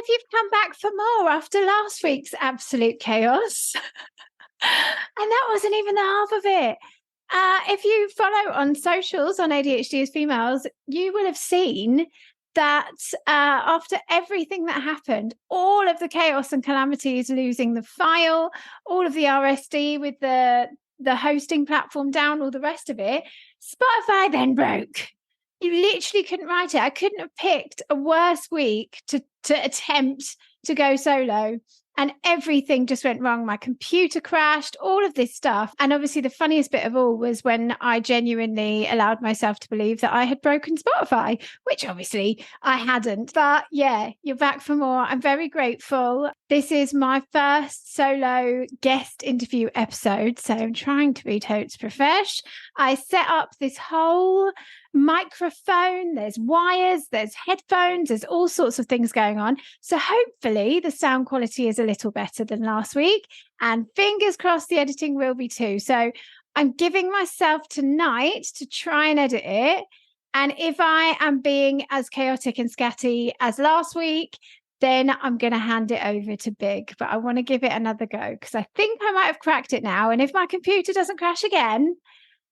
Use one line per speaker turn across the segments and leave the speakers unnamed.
if you've come back for more after last week's absolute chaos. And that wasn't even the half of it. If you follow on socials on ADHD as Females, you will have seen that after everything that happened, all of the chaos and calamities, losing the file, all of the RSD with the hosting platform down, all the rest of it, Spotify then broke. You literally couldn't write it. I couldn't have picked a worse week to attempt to go solo. And everything just went wrong. My computer crashed, all of this stuff. And obviously the funniest bit of all was when I genuinely allowed myself to believe that I had broken Spotify, which obviously I hadn't. But yeah, you're back for more. I'm very grateful. This is my first solo guest interview episode, so I'm trying to be totes profesh. I set up this whole microphone, there's wires, there's headphones, there's all sorts of things going on. So hopefully the sound quality is a little better than last week, and fingers crossed the editing will be too. So I'm giving myself tonight to try and edit it. And if I am being as chaotic and scatty as last week, then I'm going to hand it over to Big. But I want to give it another go because I think I might have cracked it now. And if my computer doesn't crash again,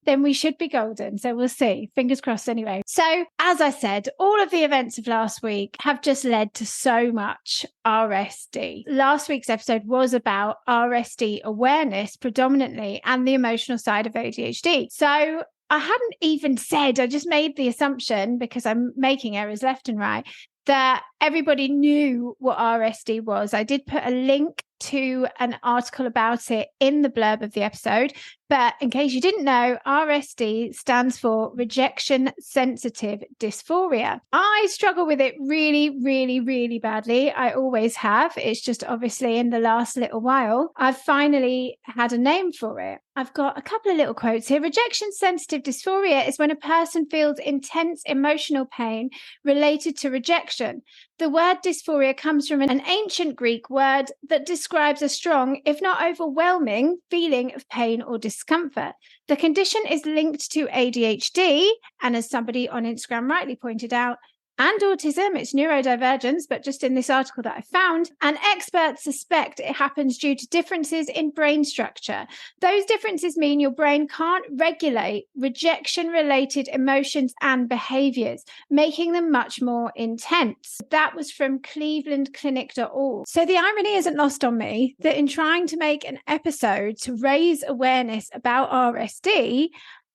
then we should be golden. So we'll see. Fingers crossed anyway. So as I said, all of the events of last week have just led to so much RSD. Last week's episode was about RSD awareness predominantly and the emotional side of ADHD. So I hadn't even said, I just made the assumption, because I'm making errors left and right, that everybody knew what RSD was. I did put a link to an article about it in the blurb of the episode. But in case you didn't know, RSD stands for rejection sensitive dysphoria. I struggle with it really, really, really badly. I always have. It's just obviously in the last little while, I've finally had a name for it. I've got a couple of little quotes here. Rejection sensitive dysphoria is when a person feels intense emotional pain related to rejection. The word dysphoria comes from an ancient Greek word that describes a strong, if not overwhelming, feeling of pain or discomfort. The condition is linked to ADHD, and as somebody on Instagram rightly pointed out, and autism, it's neurodivergence, but just in this article that I found, and experts suspect it happens due to differences in brain structure. Those differences mean your brain can't regulate rejection-related emotions and behaviors, making them much more intense. That was from clevelandclinic.org. So the irony isn't lost on me that in trying to make an episode to raise awareness about RSD,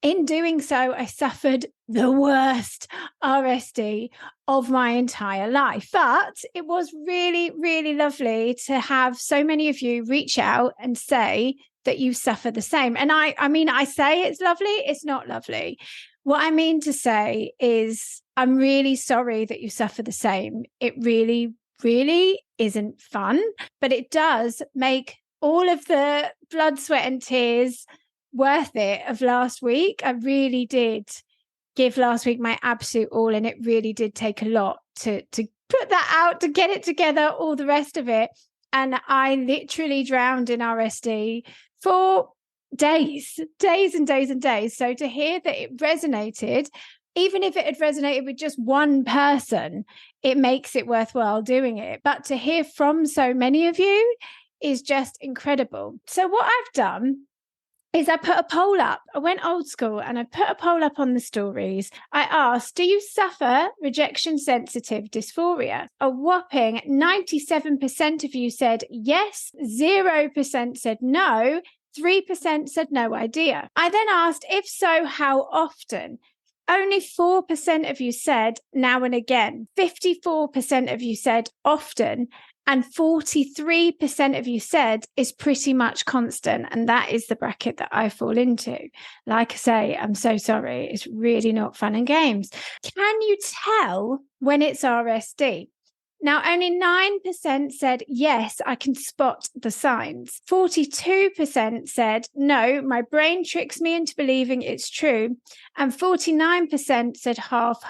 in doing so, I suffered the worst RSD of my entire life. But it was really, really lovely to have so many of you reach out and say that you suffer the same. And I mean, I say it's lovely. It's not lovely. What I mean to say is I'm really sorry that you suffer the same. It really, really isn't fun, but it does make all of the blood, sweat and tears worth it of last week. I really did give last week my absolute all, and it really did take a lot to put that out, to get it together, all the rest of it. And I literally drowned in RSD for days and days and days. So to hear that it resonated, even if it had resonated with just one person, it makes it worthwhile doing it. But to hear from so many of you is just incredible. So what I've done is I put a poll up. I went old school and I put a poll up on the stories. I asked, do you suffer rejection sensitive dysphoria? A whopping 97% of you said yes, 0% said no, 3% said no idea. I then asked, if so, how often? Only 4% of you said now and again. 54% of you said often. And 43% of you said is pretty much constant. And that is the bracket that I fall into. Like I say, I'm so sorry. It's really not fun and games. Can you tell when it's RSD? Now, only 9% said, yes, I can spot the signs. 42% said, no, my brain tricks me into believing it's true. And 49% said half.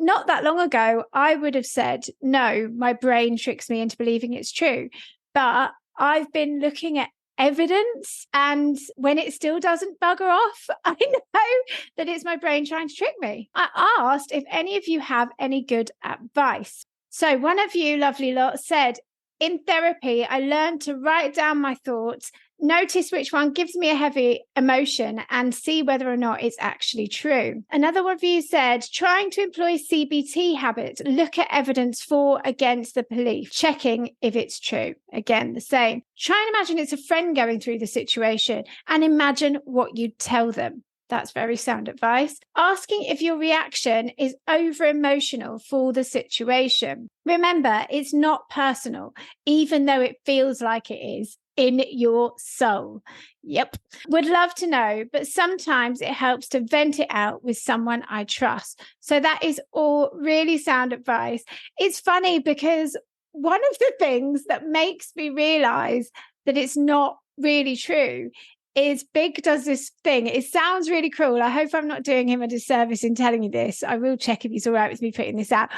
Not that long ago, I would have said, no, my brain tricks me into believing it's true. But I've been looking at evidence, and when it still doesn't bugger off, I know that it's my brain trying to trick me. I asked if any of you have any good advice. So one of you lovely lot said, in therapy, I learned to write down my thoughts, notice which one gives me a heavy emotion, and see whether or not it's actually true. Another one of you said, trying to employ CBT habits, look at evidence for, against the belief, checking if it's true. Again, the same. Try and imagine it's a friend going through the situation and imagine what you'd tell them. That's very sound advice. Asking if your reaction is over emotional for the situation. Remember, it's not personal, even though it feels like it is in your soul. Yep. Would love to know, but sometimes it helps to vent it out with someone I trust. So that is all really sound advice. It's funny because one of the things that makes me realize that it's not really true is Big does this thing. It sounds really cruel. I hope I'm not doing him a disservice in telling you this. I will check if he's all right with me putting this out.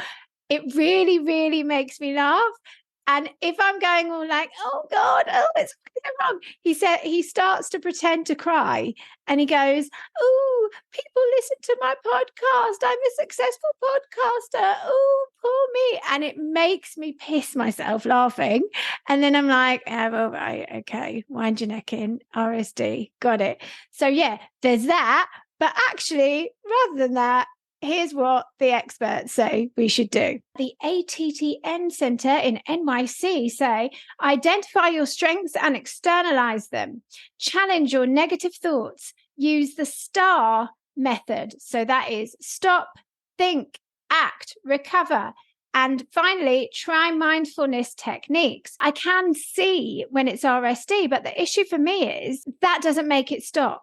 It really, really makes me laugh. And if I'm going all like, oh God, oh, it's wrong. He starts to pretend to cry and he goes, oh, people listen to my podcast. I'm a successful podcaster. Oh, poor me. And it makes me piss myself laughing. And then I'm like, oh, well, right, okay, wind your neck in, RSD, got it. So yeah, there's that. But actually, rather than that, here's what the experts say we should do. The ATTN Center in NYC say, identify your strengths and externalize them. Challenge your negative thoughts. Use the STAR method. So that is stop, think, act, recover. And finally, try mindfulness techniques. I can see when it's RSD, but the issue for me is that doesn't make it stop.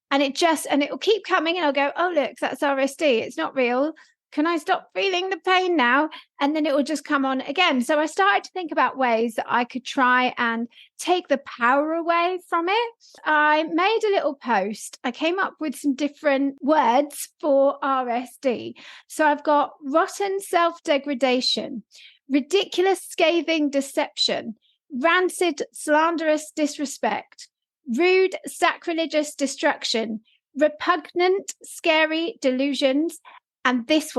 And it will keep coming and I'll go, oh, look, that's RSD. It's not real. Can I stop feeling the pain now? And then it will just come on again. So I started to think about ways that I could try and take the power away from it. I made a little post. I came up with some different words for RSD. So I've got rotten self-degradation, ridiculous scathing deception, rancid slanderous disrespect, rude, sacrilegious destruction, repugnant, scary delusions, and this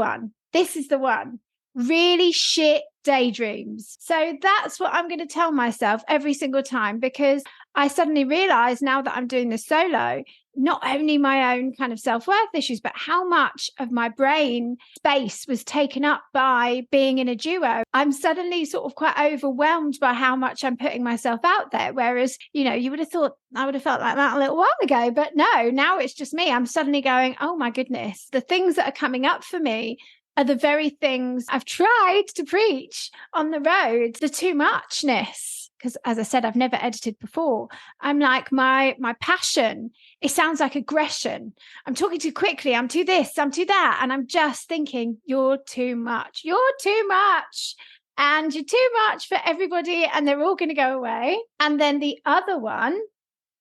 is the one, really shit daydreams. So that's what I'm going to tell myself every single time, because I suddenly realize now that I'm doing this solo, not only my own kind of self-worth issues, but how much of my brain space was taken up by being in a duo. I'm suddenly sort of quite overwhelmed by how much I'm putting myself out there. Whereas, you would have thought I would have felt like that a little while ago, but no, now it's just me. I'm suddenly going, oh my goodness, the things that are coming up for me are the very things I've tried to preach on the road, the too muchness. Because as I said, I've never edited before. I'm like, my passion, it sounds like aggression. I'm talking too quickly. I'm too this, I'm too that. And I'm just thinking, you're too much. You're too much. And you're too much for everybody. And they're all going to go away. And then the other one,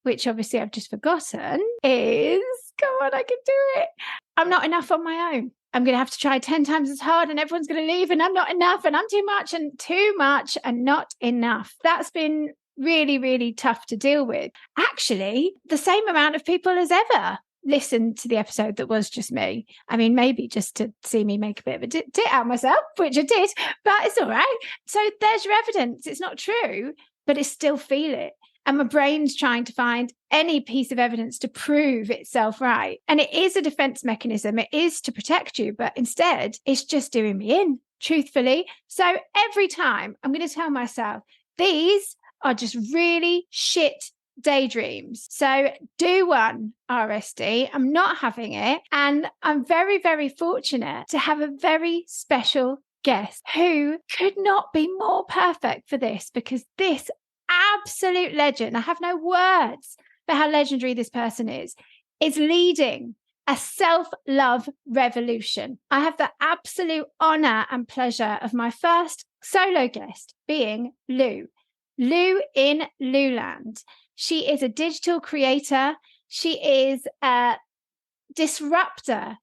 which obviously I've just forgotten, is, come on, I can do it. I'm not enough on my own. I'm going to have to try 10 times as hard and everyone's going to leave and I'm not enough and I'm too much and not enough. That's been really, really tough to deal with. Actually, the same amount of people as ever listened to the episode that was just me. I mean, maybe just to see me make a bit of a tit out myself, which I did, but it's all right. So there's your evidence. It's not true, but I still feel it. And my brain's trying to find any piece of evidence to prove itself right. And it is a defense mechanism. It is to protect you, but instead it's just doing me in, truthfully. So every time I'm going to tell myself, these are just really shit daydreams. So do one, RSD. I'm not having it. And I'm very, very fortunate to have a very special guest who could not be more perfect for this, because this absolute legend, I have no words for how legendary this person is leading a self-love revolution. I have the absolute honor and pleasure of my first solo guest being Lou in Luland. She is a digital creator. She is a disruptor,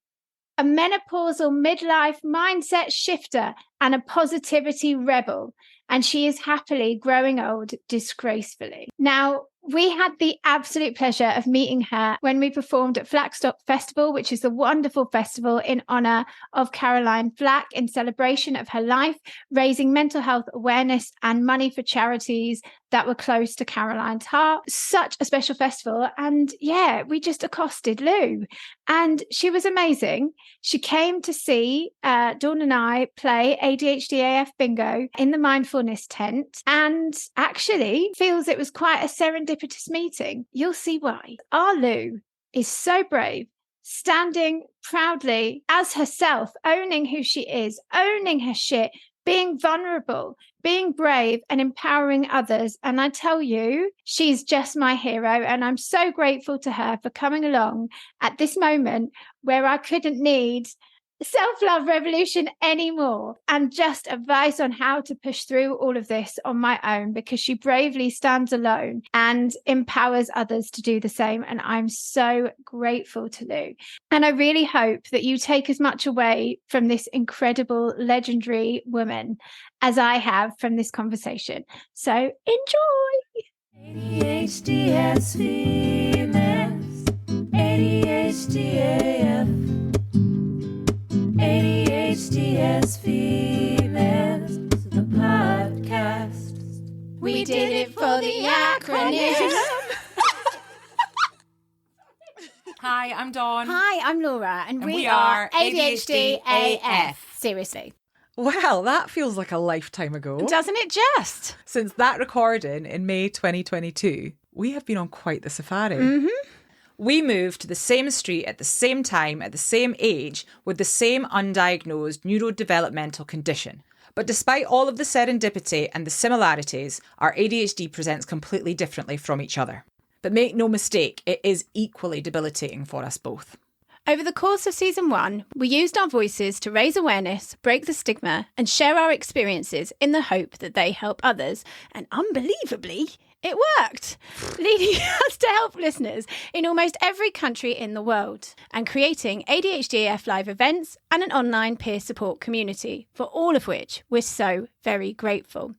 a menopausal midlife mindset shifter, and a positivity rebel. And she is happily growing old disgracefully. Now, We had the absolute pleasure of meeting her when we performed at Flackstock Festival, which is a wonderful festival in honour of Caroline Flack in celebration of her life, raising mental health awareness and money for charities that were close to Caroline's heart. Such a special festival. And yeah, we just accosted Lou and she was amazing. She came to see Dawn and I play ADHD AF bingo in the mindfulness tent and actually feels it was quite a serendipitous meeting. You'll see why. Our Lou is so brave, standing proudly as herself, owning who she is, owning her shit, being vulnerable, being brave and empowering others. And I tell you, she's just my hero. And I'm so grateful to her for coming along at this moment where I couldn't need self-love revolution anymore and just advice on how to push through all of this on my own, because she bravely stands alone and empowers others to do the same. And I'm so grateful to Lou. And I really hope that you take as much away from this incredible, legendary woman as I have from this conversation. So enjoy.
ADHD has females, ADHD AF. ADHD has females, the podcast.
We did it for the acronym.
Hi, I'm Dawn.
Hi, I'm Laura, and we are ADHD AF. Seriously.
Well, that feels like a lifetime ago.
Doesn't it just?
Since that recording in May 2022, we have been on quite the safari.
Mm-hmm.
We moved to the same street at the same time, at the same age, with the same undiagnosed neurodevelopmental condition. But despite all of the serendipity and the similarities, our ADHD presents completely differently from each other. But make no mistake, it is equally debilitating for us both.
Over the course of season 1, we used our voices to raise awareness, break the stigma, and share our experiences in the hope that they help others. And unbelievably, it worked, leading us to help listeners in almost every country in the world and creating ADHD AF live events and an online peer support community, for all of which we're so very grateful.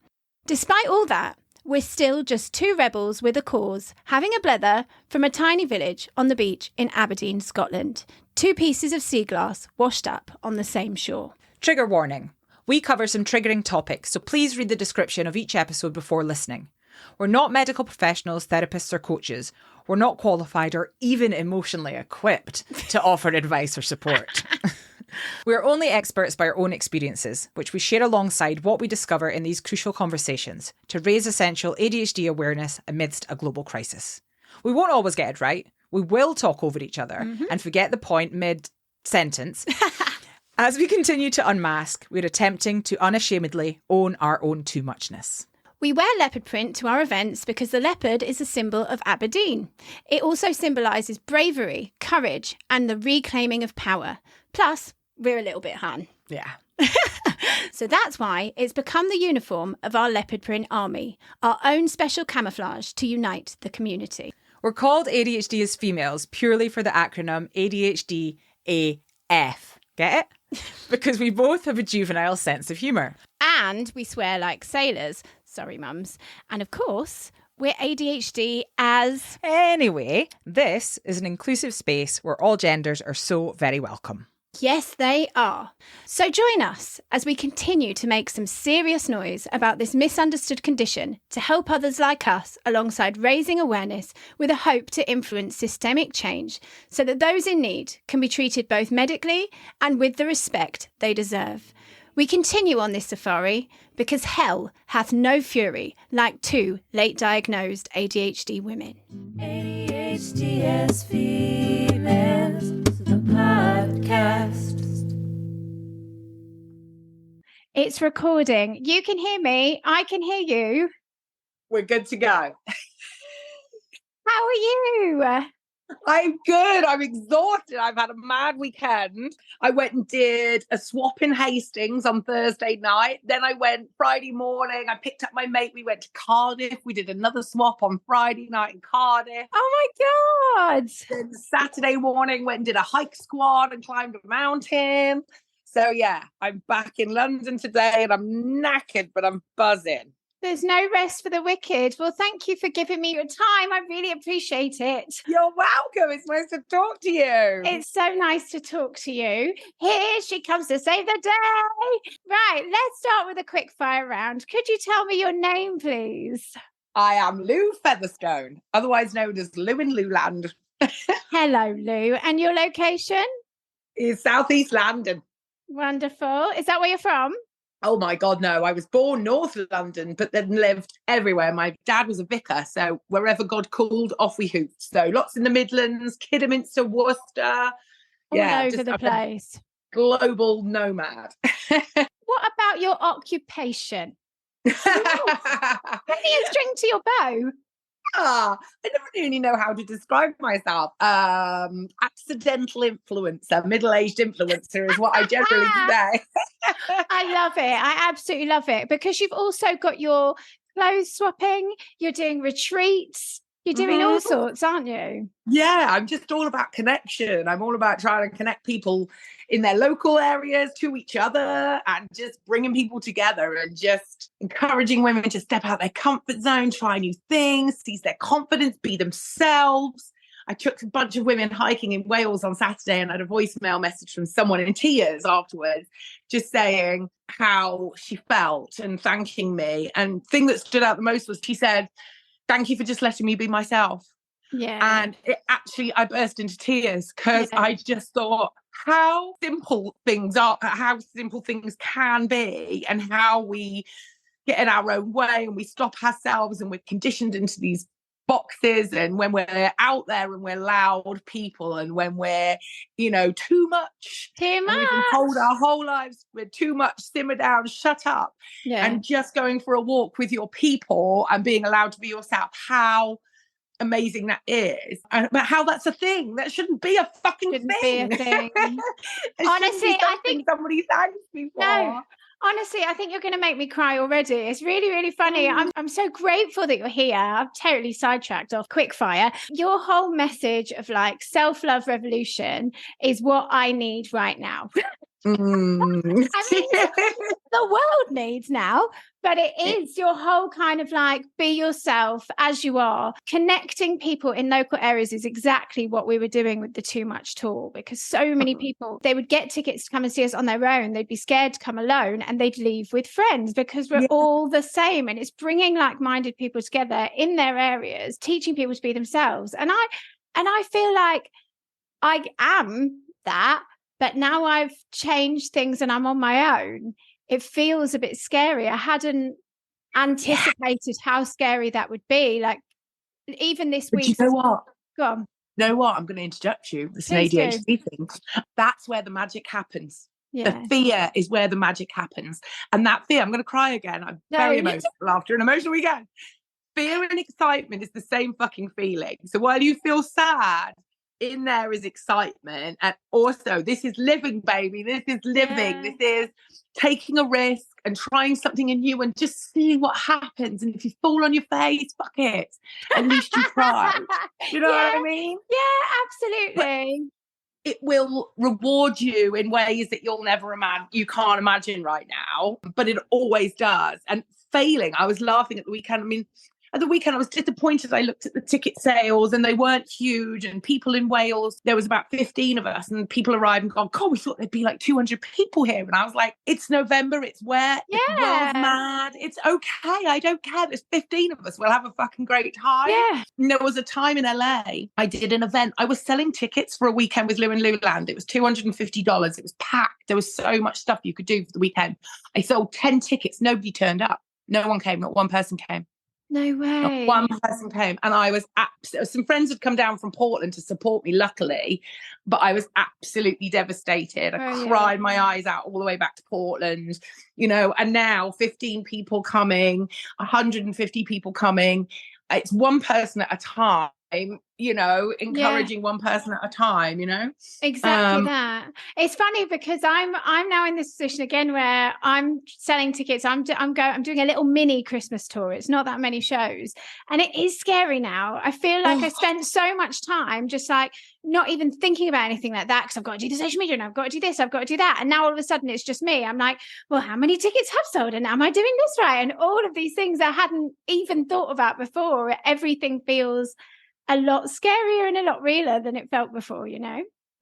Despite all that, we're still just two rebels with a cause, having a blether from a tiny village on the beach in Aberdeen, Scotland. Two pieces of sea glass washed up on the same shore.
Trigger warning. We cover some triggering topics, so please read the description of each episode before listening. We're not medical professionals, therapists or coaches. We're not qualified or even emotionally equipped to offer advice or support. We're only experts by our own experiences, which we share alongside what we discover in these crucial conversations to raise essential ADHD awareness amidst a global crisis. We won't always get it right. We will talk over each other and forget the point mid-sentence. As we continue to unmask, we're attempting to unashamedly own our own too muchness.
We wear leopard print to our events because the leopard is a symbol of Aberdeen. It also symbolises bravery, courage, and the reclaiming of power. Plus, we're a little bit Han.
Yeah.
So that's why it's become the uniform of our leopard print army, our own special camouflage to unite the community.
We're called ADHD as females purely for the acronym ADHD AF. Get it? Because we both have a juvenile sense of humour.
And we swear like sailors. Sorry, mums. And of course, we're ADHD as...
Anyway, this is an inclusive space where all genders are so very welcome.
Yes, they are. So join us as we continue to make some serious noise about this misunderstood condition to help others like us, alongside raising awareness with a hope to influence systemic change so that those in need can be treated both medically and with the respect they deserve. We continue on this safari because hell hath no fury like two late-diagnosed ADHD women.
ADHD has females, the podcast.
It's recording. You can hear me. I can hear you.
We're good to go.
How are you?
I'm good. I'm exhausted. I've had a mad weekend. I went and did a swap in Hastings on Thursday night. Then I went Friday morning. I picked up my mate. We went to Cardiff. We did another swap on Friday night in Cardiff.
Oh my God.
Then Saturday morning, went and did a hike squad and climbed a mountain. So yeah, I'm back in London today and I'm knackered, but I'm buzzing.
There's no rest for the wicked. Well, thank you for giving me your time. I really appreciate it.
You're welcome. It's nice to talk to you.
It's so nice to talk to you. Here she comes to save the day. Right, let's start with a quick fire round. Could you tell me your name, please?
I am Lou Featherstone, otherwise known as Lou in Louland.
Hello, Lou. And your location?
Is Southeast London.
Wonderful. Is that where you're from?
Oh my God, no. I was born North London, but then lived everywhere. My dad was a vicar, so wherever God called, off we hooped. So lots in the Midlands, Kidderminster, Worcester.
All over the place.
Global nomad.
What about your occupation? Put me a string to your bow.
I never really know how to describe myself. Accidental influencer, middle-aged influencer is what I generally say.
I love it. I absolutely love it because you've also got your clothes swapping, you're doing retreats, you're doing all sorts, aren't you?
Yeah, I'm just all about connection. I'm all about trying to connect people in their local areas to each other and just bringing people together and just encouraging women to step out their comfort zone, try new things, seize their confidence, be themselves. I took a bunch of women hiking in Wales on Saturday and I had a voicemail message from someone in tears afterwards, just saying how she felt and thanking me. And the thing that stood out the most was she said, "Thank you for just letting me be myself."
Yeah.
And I burst into tears because I just thought how simple things are, how simple things can be, and how we get in our own way and we stop ourselves and we're conditioned into these boxes. And when we're out there and we're loud people and when we're, too much. And we've been told our whole lives we're too much, simmer down, shut up.
Yeah.
And just going for a walk with your people and being allowed to be yourself, how amazing that is. But how that's a thing. That shouldn't be a fucking thing.
Be a thing.
Honestly, I think somebody thanks me for.
No. Honestly, I think you're going to make me cry already. It's really, really funny. I'm so grateful that you're here. I've totally sidetracked off quickfire. Your whole message of like self-love revolution is what I need right now. I mean, the world needs now, but it is your whole kind of like be yourself as you are. Connecting people in local areas is exactly what we were doing with the Too Much tour, because so many people, they would get tickets to come and see us on their own. They'd be scared to come alone and they'd leave with friends because we're all the same. And it's bringing like-minded people together in their areas, teaching people to be themselves. And I feel like I am that. But now I've changed things and I'm on my own. It feels a bit scary. I hadn't anticipated how scary that would be. Like even this week.
You know what?
Go on.
You know what? I'm going to interject you. It's an ADHD thing. That's where the magic happens. Yeah. The fear is where the magic happens. And that fear, I'm going to cry again. I'm very emotional after an emotional weekend. Fear and excitement is the same fucking feeling. So while you feel sad, in there is excitement, and also this is living, baby. This is living. This is taking a risk and trying something new and just seeing what happens. And if you fall on your face, fuck it. At least you tried. You know what I mean?
Yeah, absolutely.
But it will reward you in ways that you can't imagine right now, but it always does. And failing, I was laughing at the weekend. I mean, at the weekend, I was disappointed. I looked at the ticket sales and they weren't huge. And people in Wales, there was about 15 of us, and people arrived and gone, God, we thought there'd be like 200 people here. And I was like, it's November, it's wet, the world's mad. It's okay. I don't care. There's 15 of us. We'll have a fucking great time. Yeah. And there was a time in LA, I did an event. I was selling tickets for a weekend with Lou in Louland. It was $250. It was packed. There was so much stuff you could do for the weekend. I sold 10 tickets. Nobody turned up. No one came. Not one person came.
No way.
Not one person came. And I was some friends had come down from Portland to support me, luckily, but I was absolutely devastated. I cried my eyes out all the way back to Portland, and now 15 people coming, 150 people coming. It's one person at a time. encouraging one person at a time,
Exactly that. It's funny because I'm now in this position again where I'm selling tickets. I'm doing a little mini Christmas tour. It's not that many shows, and it is scary now. I feel like I spent so much time just like not even thinking about anything like that because I've got to do the social media and I've got to do this, I've got to do that, and now all of a sudden it's just me. I'm like, well, how many tickets have sold, and am I doing this right? And all of these things I hadn't even thought about before. Everything feels a lot scarier and a lot realer than it felt before,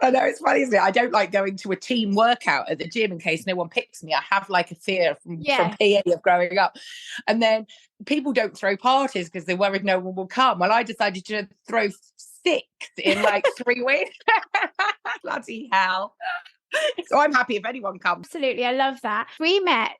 I know, it's funny, isn't it? I don't like going to a team workout at the gym in case no one picks me. I have like a fear from PA of growing up. And then people don't throw parties because they're worried no one will come. Well, I decided to throw 6 in like 3 weeks. Bloody hell. So I'm happy if anyone comes.
Absolutely. I love that. We met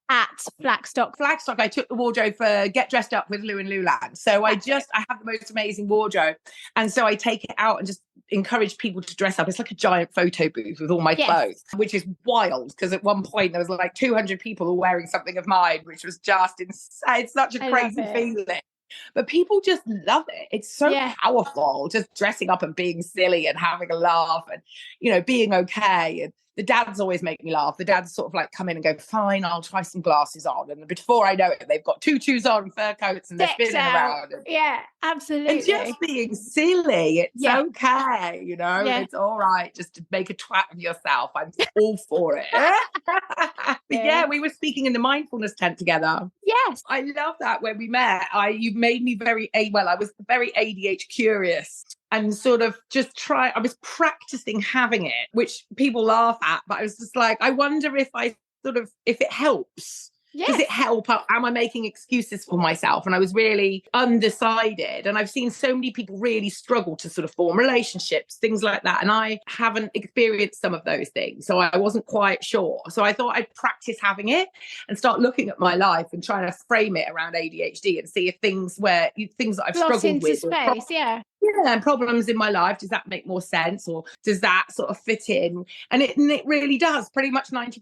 at Flackstock.
I took the wardrobe for Get Dressed Up with Lou and Luland. So I have the most amazing wardrobe. And so I take it out and just encourage people to dress up. It's like a giant photo booth with all my clothes, which is wild because at one point there was like 200 people all wearing something of mine, which was just insane. It's such a crazy feeling. But people just love it. It's so powerful, just dressing up and being silly and having a laugh and, being okay. And the dads always make me laugh. The dads sort of like come in and go, fine, I'll try some glasses on. And before I know it, they've got tutus on, fur coats, and they're spinning around.
Yeah, absolutely.
And just being silly. It's okay, it's all right just to make a twat of yourself. I'm all for it. But we were speaking in the mindfulness tent together.
Yes.
I love that when we met. You made me I was very ADHD curious. And sort of I was practicing having it, which people laugh at, but I was just like, I wonder if it helps.
Yes.
Does it help? Am I making excuses for myself? And I was really undecided. And I've seen so many people really struggle to sort of form relationships, things like that. And I haven't experienced some of those things. So I wasn't quite sure. So I thought I'd practice having it and start looking at my life and trying to frame it around ADHD and see if things that I've struggled with.
Space,
and problems in my life, does that make more sense, or does that sort of fit in? And it really does. Pretty much 90%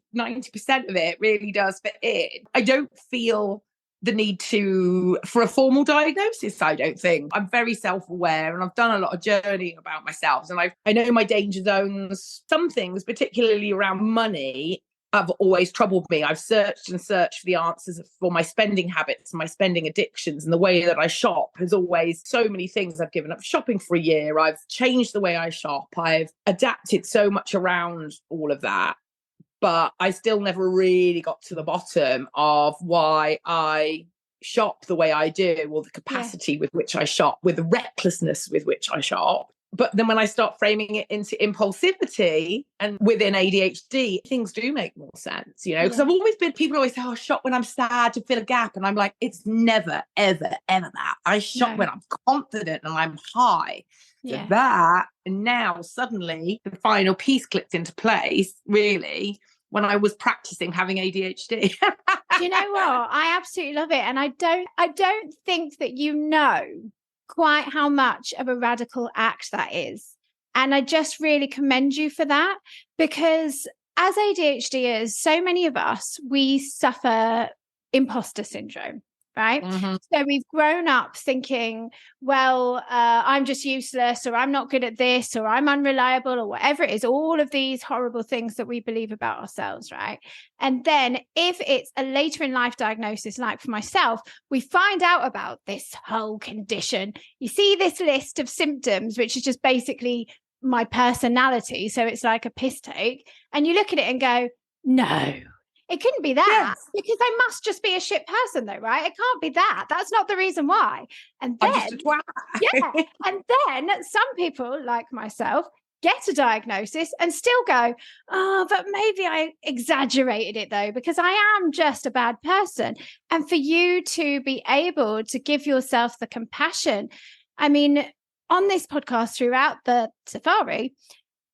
of it really does fit in. I don't feel the need for a formal diagnosis, I don't think. I'm very self-aware and I've done a lot of journeying about myself, and I know my danger zones. Some things, particularly around money, have always troubled me. I've searched and searched for the answers for my spending habits and my spending addictions, and the way that I shop has always, so many things. I've given up shopping for a year. I've changed the way I shop. I've adapted so much around all of that, but I still never really got to the bottom of why I shop the way I do, or the capacity with which I shop, with the recklessness with which I shop. But then when I start framing it into impulsivity and within ADHD, things do make more sense, because I've always been, people always say, I shop when I'm sad to fill a gap. And I'm like, it's never, ever, ever that. I shop when I'm confident and I'm high. So that, and now suddenly the final piece clicked into place, really, when I was practicing having ADHD.
Do you know what? I absolutely love it. And I don't think that quite how much of a radical act that is. And I just really commend you for that, because as ADHDers, so many of us, we suffer imposter syndrome, right?
Mm-hmm.
So we've grown up thinking, well, I'm just useless, or I'm not good at this, or I'm unreliable, or whatever it is, all of these horrible things that we believe about ourselves, right? And then if it's a later in life diagnosis, like for myself, we find out about this whole condition. You see this list of symptoms, which is just basically my personality. So it's like a piss take. And you look at it and go, no, it couldn't be that, because I must just be a shit person though, right? It can't be that. That's not the reason why. And then,
I'm just a twat.
and then some people like myself get a diagnosis and still go, oh, but maybe I exaggerated it though, because I am just a bad person. And for you to be able to give yourself the compassion, I mean, on this podcast throughout the safari,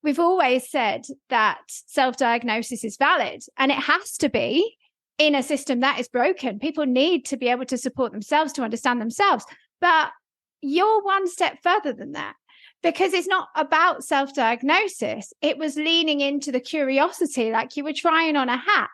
we've always said that self-diagnosis is valid, and it has to be in a system that is broken. People need to be able to support themselves, to understand themselves. But you're one step further than that, because it's not about self-diagnosis. It was leaning into the curiosity, like you were trying on a hat,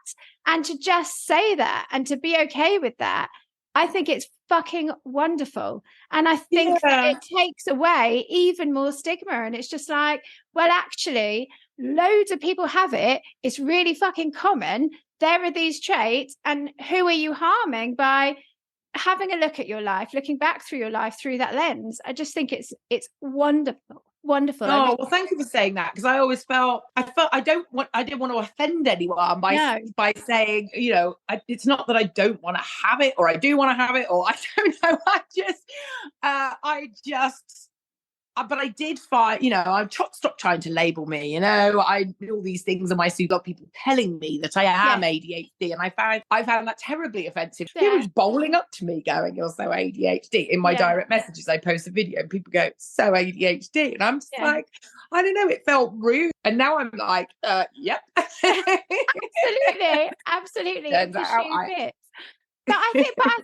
and to just say that and to be okay with that. I think it's fucking wonderful. And I think that
Yeah.
it takes away even more stigma. And it's just like, well, actually, loads of people have it. It's really fucking common. There are these traits. And who are you harming by having a look at your life, looking back through your life through that lens? I just think it's wonderful. Wonderful.
Oh, well, thank you for saying that, because I always felt I didn't want to offend anyone by saying, you know, it's not that I don't want to have it, or I do want to have it, or I don't know. But I did find, you know, I've stopped trying to label me, you know, I do all these things on my suit, got people telling me that I am ADHD, and I found that terribly offensive.
Yeah.
People just bowling up to me going, "You're so ADHD." In my direct messages, I post a video and people go, "So ADHD," and I'm just like, I don't know, it felt rude. And now I'm like, yep.
Absolutely.
Turns out
But I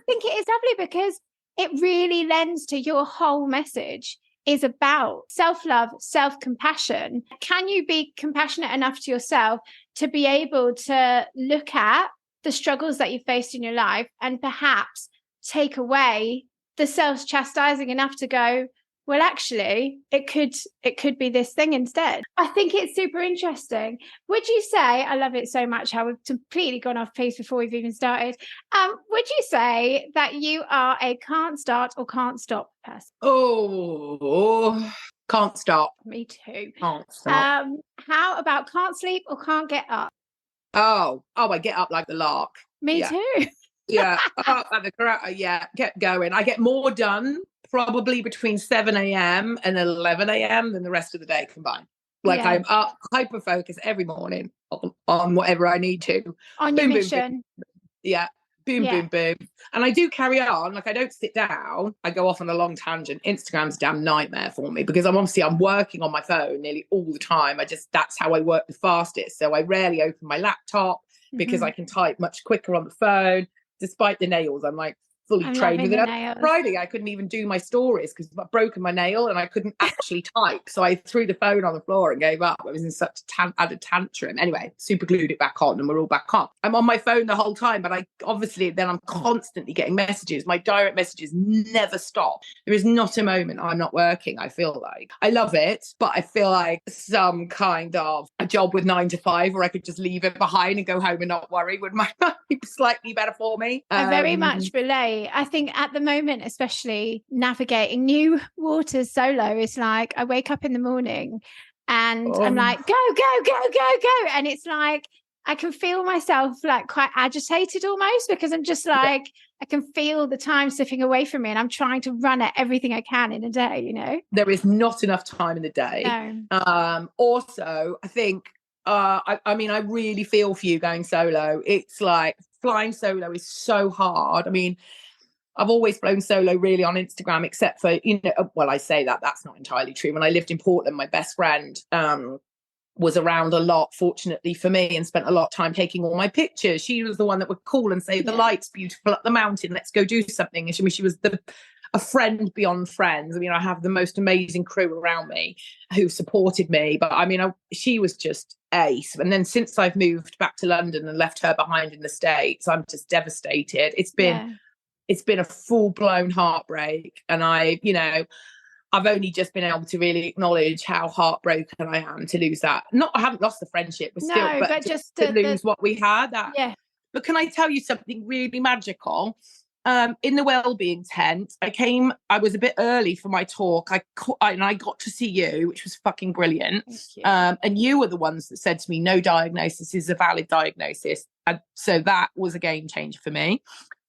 think it is lovely, because it really lends to your whole message is about self-love, self-compassion. Can you be compassionate enough to yourself to be able to look at the struggles that you faced in your life and perhaps take away the self-chastising enough to go, well, actually, it could be this thing instead. I think it's super interesting. Would you say, I love it so much how we've completely gone off piece before we've even started. Would you say that you are a can't start or can't stop person?
Oh, can't stop.
Me too.
Can't stop.
How about can't sleep or can't get up?
Oh, I get up like the lark.
Me too.
Yeah, get going. I get more done probably between 7 a.m. and 11 a.m. than the rest of the day combined. Like I'm up, hyper focused every morning on whatever I need to.
On your mission.
Boom, boom, boom. And I do carry on. Like I don't sit down. I go off on a long tangent. Instagram's a damn nightmare for me, because I'm working on my phone nearly all the time. That's how I work the fastest. So I rarely open my laptop because I can type much quicker on the phone. Despite the nails, I'm like fully trained with it. Friday, I couldn't even do my stories because I've broken my nail and I couldn't actually type. So I threw the phone on the floor and gave up. I was in such a tantrum. Anyway, super glued it back on and we're all back on. I'm on my phone the whole time, but I'm constantly getting messages. My direct messages never stop. There is not a moment I'm not working, I feel like. I love it, but I feel like some kind of a job with 9 to 5 where I could just leave it behind and go home and not worry would be slightly better for me.
I very much relate. I think at the moment, especially navigating new waters solo, is like I wake up in the morning and I'm like, go. And it's like I can feel myself like quite agitated almost, because I'm just like, I can feel the time slipping away from me and I'm trying to run at everything I can in a day, you know?
There is not enough time in the day.
No.
Also, I think, I mean, I really feel for you going solo. It's like flying solo is so hard. I mean, I've always flown solo really on Instagram, except for, you know, well, I say that's not entirely true. When I lived in Portland, my best friend was around a lot, fortunately for me, and spent a lot of time taking all my pictures. She was the one that would call and say, the light's beautiful up the mountain, let's go do something. And she was a friend beyond friends. I mean, I have the most amazing crew around me who supported me, but I mean, she was just ace. And then since I've moved back to London and left her behind in the States, I'm just devastated. It's been a full-blown heartbreak. And I've only just been able to really acknowledge how heartbroken I am to lose that. I haven't lost the friendship, but just to lose what we had. But can I tell you something really magical? In the wellbeing tent, I was a bit early for my talk. And I got to see you, which was fucking brilliant. And you were the ones that said to me, no diagnosis is a valid diagnosis. And so that was a game changer for me.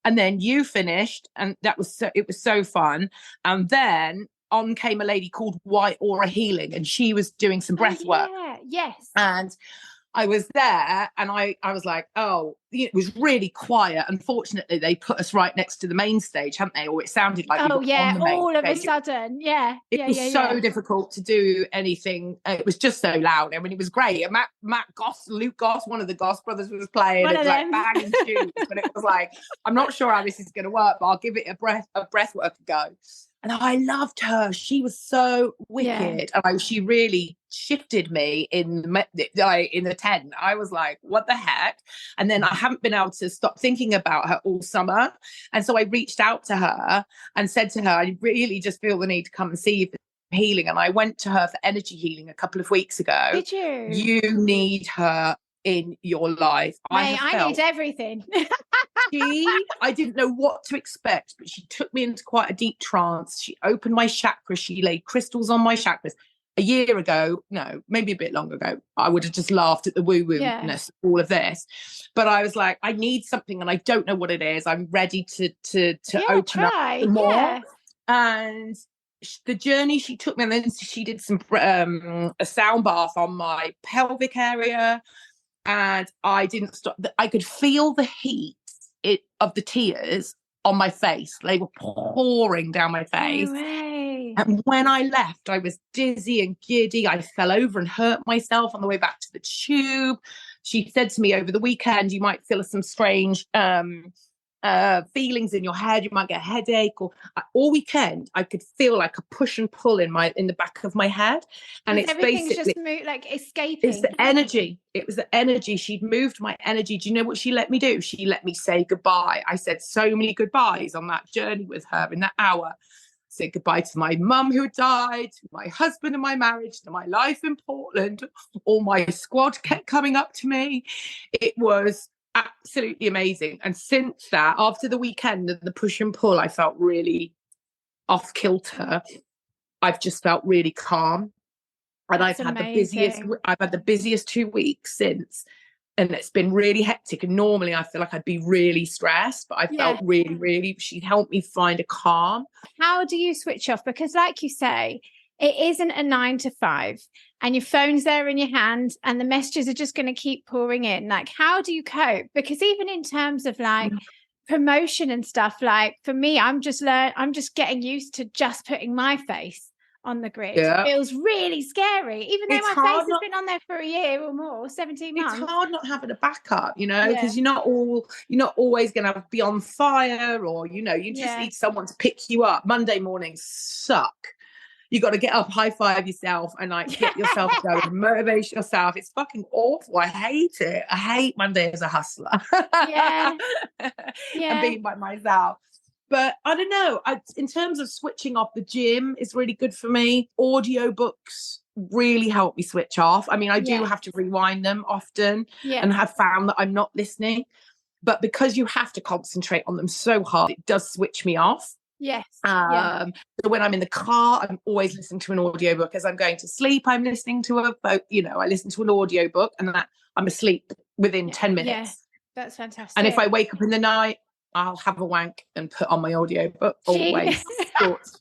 And then you finished, and it was so fun. And then on came a lady called White Aura Healing, and she was doing some breath work.
Yes.
And I was there and I was like, it was really quiet. Unfortunately, they put us right next to the main stage, haven't they? Or it sounded like
all of a sudden. It
was so difficult to do anything. It was just so loud. I mean, it was great. And Luke Goss, one of the Goss brothers was playing. It was like banging tunes, but it was like, I'm not sure how this is going to work, but I'll give it a breath work a go. And I loved her. She was so wicked.
Yeah.
And she really shifted me in the tent. I was like, what the heck? And then I haven't been able to stop thinking about her all summer. And so I reached out to her and said to her, I really just feel the need to come and see you for healing. And I went to her for energy healing a couple of weeks ago.
Did you?
You need her in your life.
Mate, I need everything.
I didn't know what to expect, but she took me into quite a deep trance. She opened my chakras. She laid crystals on my chakras. A year ago, no, maybe a bit longer ago, I would have just laughed at the woo-woo-ness, all of this. But I was like, I need something and I don't know what it is. I'm ready to open up more. Yeah. And the journey she took me, and then she did some a sound bath on my pelvic area. And I didn't stop. I could feel the heat of the tears on my face. They were pouring down my face.
No way.
And when I left, I was dizzy and giddy. I fell over and hurt myself on the way back to the tube. She said to me over the weekend, you might feel some strange feelings in your head. You might get a headache. Or all weekend, I could feel like a push and pull in the back of my head. And it's
everything's
basically
just like escaping.
It's the energy. It was the energy. She'd moved my energy. Do you know what she let me do? She let me say goodbye. I said so many goodbyes on that journey with her in that hour. Said goodbye to my mum who had died, to my husband and my marriage, to my life in Portland. All my squad kept coming up to me. It was absolutely amazing. And since that, after the weekend and the push and pull, I felt really off kilter. I've just felt really calm. And I've had the busiest 2 weeks since. And it's been really hectic. And normally I feel like I'd be really stressed, but I felt really, really, she helped me find a calm.
How do you switch off? Because like you say, it isn't a 9 to 5 and your phone's there in your hand and the messages are just going to keep pouring in. Like, how do you cope? Because even in terms of like promotion and stuff, like for me, I'm just getting used to just putting my face on the grid. It feels really scary, even though my face has been on there for a year or more, 17 months.
It's hard not having a backup, because you're not always going to be on fire, or you just need someone to pick you up. Monday mornings suck. You got to get up, high five yourself, and like get yourself going, motivate yourself. It's fucking awful. I hate it. I hate Monday as a hustler. And being by myself. But I don't know. In terms of switching off, the gym is really good for me. Audiobooks really help me switch off. I mean, I do have to rewind them often and have found that I'm not listening. But because you have to concentrate on them so hard, it does switch me off.
Yes.
So when I'm in the car, I'm always listening to an audiobook. As I'm going to sleep, I'm listening to I listen to an audiobook and I'm asleep within 10 minutes.
Yeah, that's fantastic.
And if I wake up in the night, I'll have a wank and put on my audiobook always. That's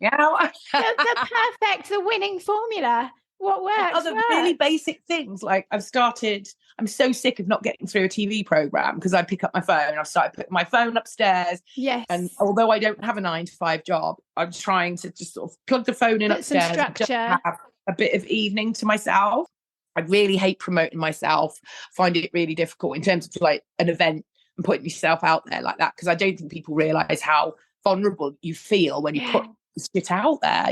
the winning formula. What works?
Other really basic things, like I'm so sick of not getting through a TV program because I pick up my phone. I've started putting my phone upstairs.
Yes.
And although I don't have a 9 to 5 job, I'm trying to just sort of plug the phone in upstairs and just have a bit of evening to myself. I really hate promoting myself. Find it really difficult in terms of like an event and putting yourself out there like that, because I don't think people realise how vulnerable you feel when you put shit out there.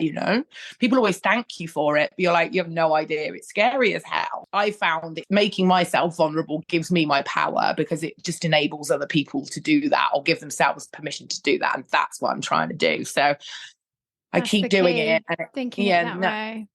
People always thank you for it, but you're like, you have no idea, it's scary as hell. I found that making myself vulnerable gives me my power, because it just enables other people to do that or give themselves permission to do that, and that's what I'm trying to do. So I keep doing it and
thinking that way.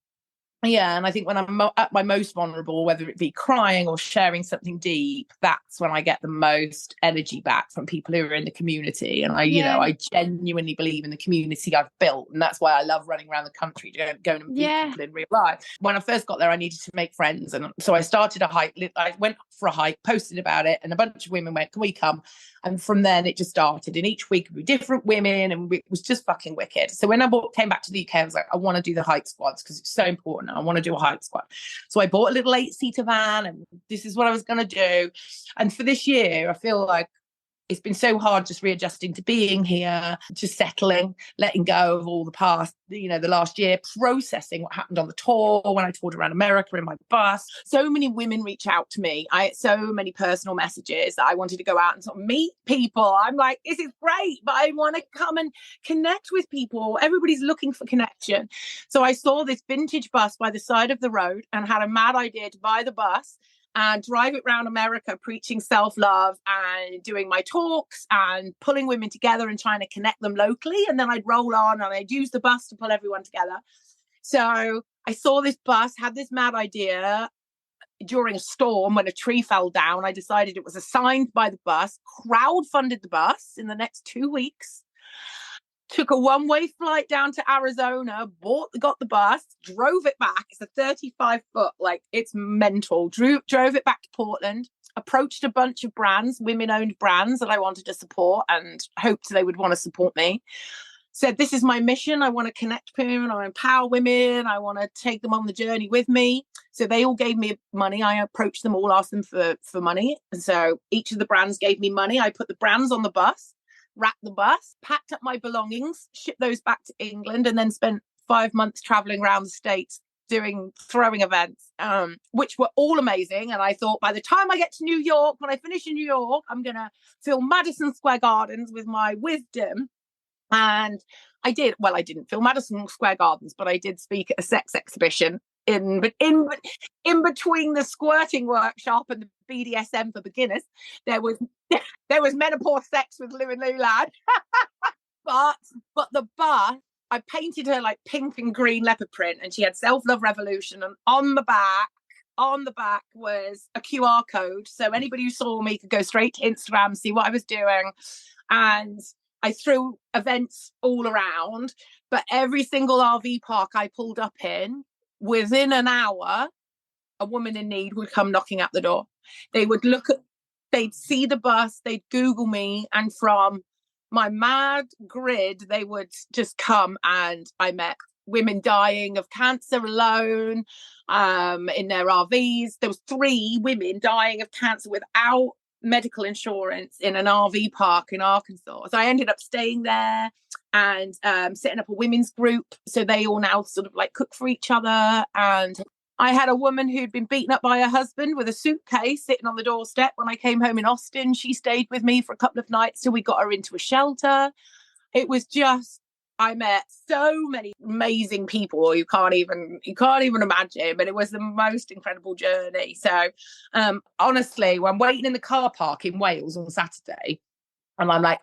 Yeah, and I think when I'm at my most vulnerable, whether it be crying or sharing something deep, that's when I get the most energy back from people who are in the community. And I genuinely believe in the community I've built, and that's why I love running around the country, going and meet people in real life. When I first got there, I needed to make friends, and so I started a hike. I went for a hike, posted about it, and a bunch of women went, "Can we come?" And from then it just started. And each week we different women, and it was just fucking wicked. So when I came back to the UK, I was like, I want to do the hike squads because it's so important. I want to do a hike squad. So I bought a little 8-seater van, and this is what I was going to do. And for this year, I feel like it's been so hard just readjusting to being here, just settling, letting go of all the past, the last year, processing what happened on the tour when I toured around America in my bus. So many women reach out to me. I had so many personal messages that I wanted to go out and sort of meet people. I'm like, this is great, but I want to come and connect with people. Everybody's looking for connection. So I saw this vintage bus by the side of the road and had a mad idea to buy the bus and drive it around America, preaching self-love and doing my talks and pulling women together and trying to connect them locally. And then I'd roll on and I'd use the bus to pull everyone together. So I saw this bus, had this mad idea. During a storm, when a tree fell down, I decided it was a sign to buy the bus, crowdfunded the bus in the next 2 weeks, took a one-way flight down to Arizona, got the bus, drove it back. It's a 35-foot, like, it's mental. Drove it back to Portland, approached a bunch of brands, women-owned brands that I wanted to support and hoped they would want to support me. Said, this is my mission. I want to connect women, I want to empower women, I want to take them on the journey with me. So they all gave me money. I approached them all, asked them for money. And so each of the brands gave me money. I put the brands on the bus, wrapped the bus, packed up my belongings, shipped those back to England, and then spent 5 months traveling around the States throwing events, which were all amazing. And I thought, by the time I get to New York, when I finish in New York, I'm going to fill Madison Square Gardens with my wisdom. And I did. Well, I didn't fill Madison Square Gardens, but I did speak at a sex exhibition in between the squirting workshop and the BDSM for beginners. There was menopause sex with Lou and Lou Lad. but the bus, I painted her like pink and green leopard print, and she had Self-Love Revolution, and on the back was a QR code, so anybody who saw me could go straight to Instagram, see what I was doing. And I threw events all around, but every single RV park I pulled up in, within an hour, a woman in need would come knocking at the door. They would they'd see the bus, they'd Google me, and from my mad grid, they would just come. And I met women dying of cancer alone in their RVs. There was 3 women dying of cancer without medical insurance in an RV park in Arkansas. So I ended up staying there and setting up a women's group. So they all now sort of like cook for each other. And I had a woman who'd been beaten up by her husband with a suitcase sitting on the doorstep when I came home in Austin. She stayed with me for a couple of nights till we got her into a shelter. It was just, I met so many amazing people you can't even imagine, but it was the most incredible journey. So honestly, when I'm waiting in the car park in Wales on Saturday, and I'm like,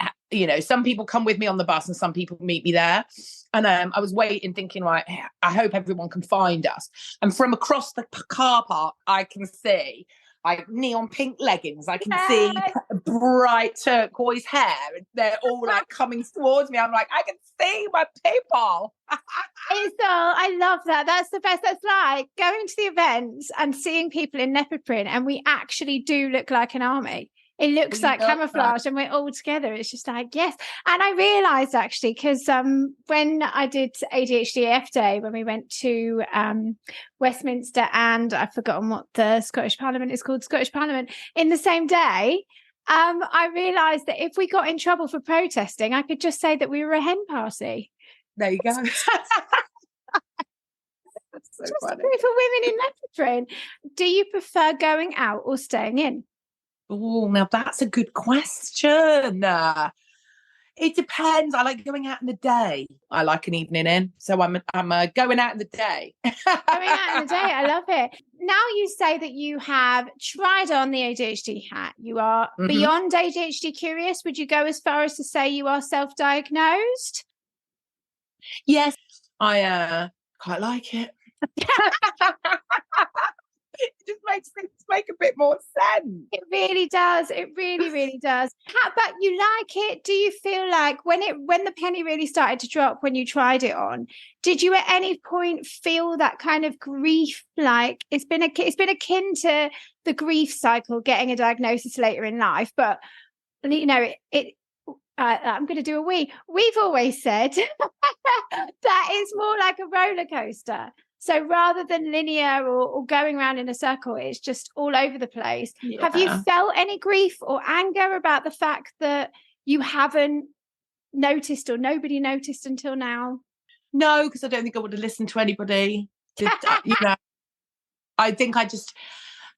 some people come with me on the bus and some people meet me there. And I was waiting thinking, right, I hope everyone can find us. And from across the car park, I can see like neon pink leggings. I can see bright turquoise hair. They're all like coming towards me. I'm like, I can see my people.
I love that. That's the best. That's like going to the events and seeing people in leopard print, and we actually do look like an army. It looks like camouflage and we're all together. It's just like, yes. And I realised actually, because when I did ADHD AF Day, when we went to Westminster, and I've forgotten what the Scottish Parliament is called, Scottish Parliament, in the same day, I realised that if we got in trouble for protesting, I could just say that we were a hen party.
There you go.
That's so funny. For women in leopard print. Do you prefer going out or staying in?
Oh, now that's a good question. It depends. I like going out in the day. I like an evening in. So I'm going out in the day.
Going out in the day. I love it. Now you say that you have tried on the ADHD hat. You are beyond ADHD curious. Would you go as far as to say you are self-diagnosed?
Yes, I quite like it. It just makes things make a bit more sense.
It really does. It really, really does. But you like it? Do you feel like when the penny really started to drop when you tried it on, did you at any point feel that kind of grief? Like it's been akin to the grief cycle, getting a diagnosis later in life. But I'm going to do a we. We've always said that it's more like a roller coaster. So rather than linear or going around in a circle, it's just all over the place. Have you felt any grief or anger about the fact that you haven't noticed or nobody noticed until now?
No, because I don't think I would have listened to anybody. I think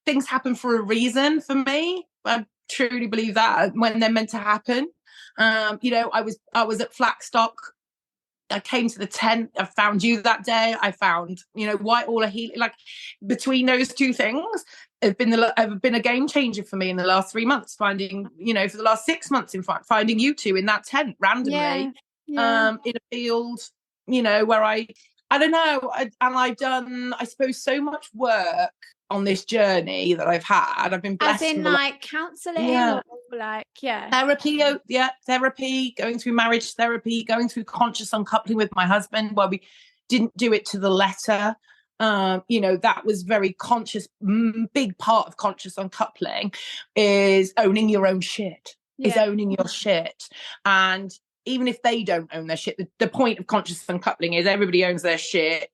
things happen for a reason for me. I truly believe that when they're meant to happen. I was at Flackstock. I came to the tent. I found you that day. I found, Whitehall, healing. Like between those two things, have been a game changer for me in the last 3 months. Finding, for the last 6 months, in fact, finding you two in that tent randomly, in a field, where I don't know. I've done, I suppose, so much work on this journey that I've had. I've been blessed.
As in like counselling or like, therapy, going through marriage therapy, going through conscious uncoupling with my husband, where we didn't do it to the letter. That was very conscious. Big part of conscious uncoupling is owning your own shit, is owning your shit. And even if they don't own their shit, the point of conscious uncoupling is everybody owns their shit.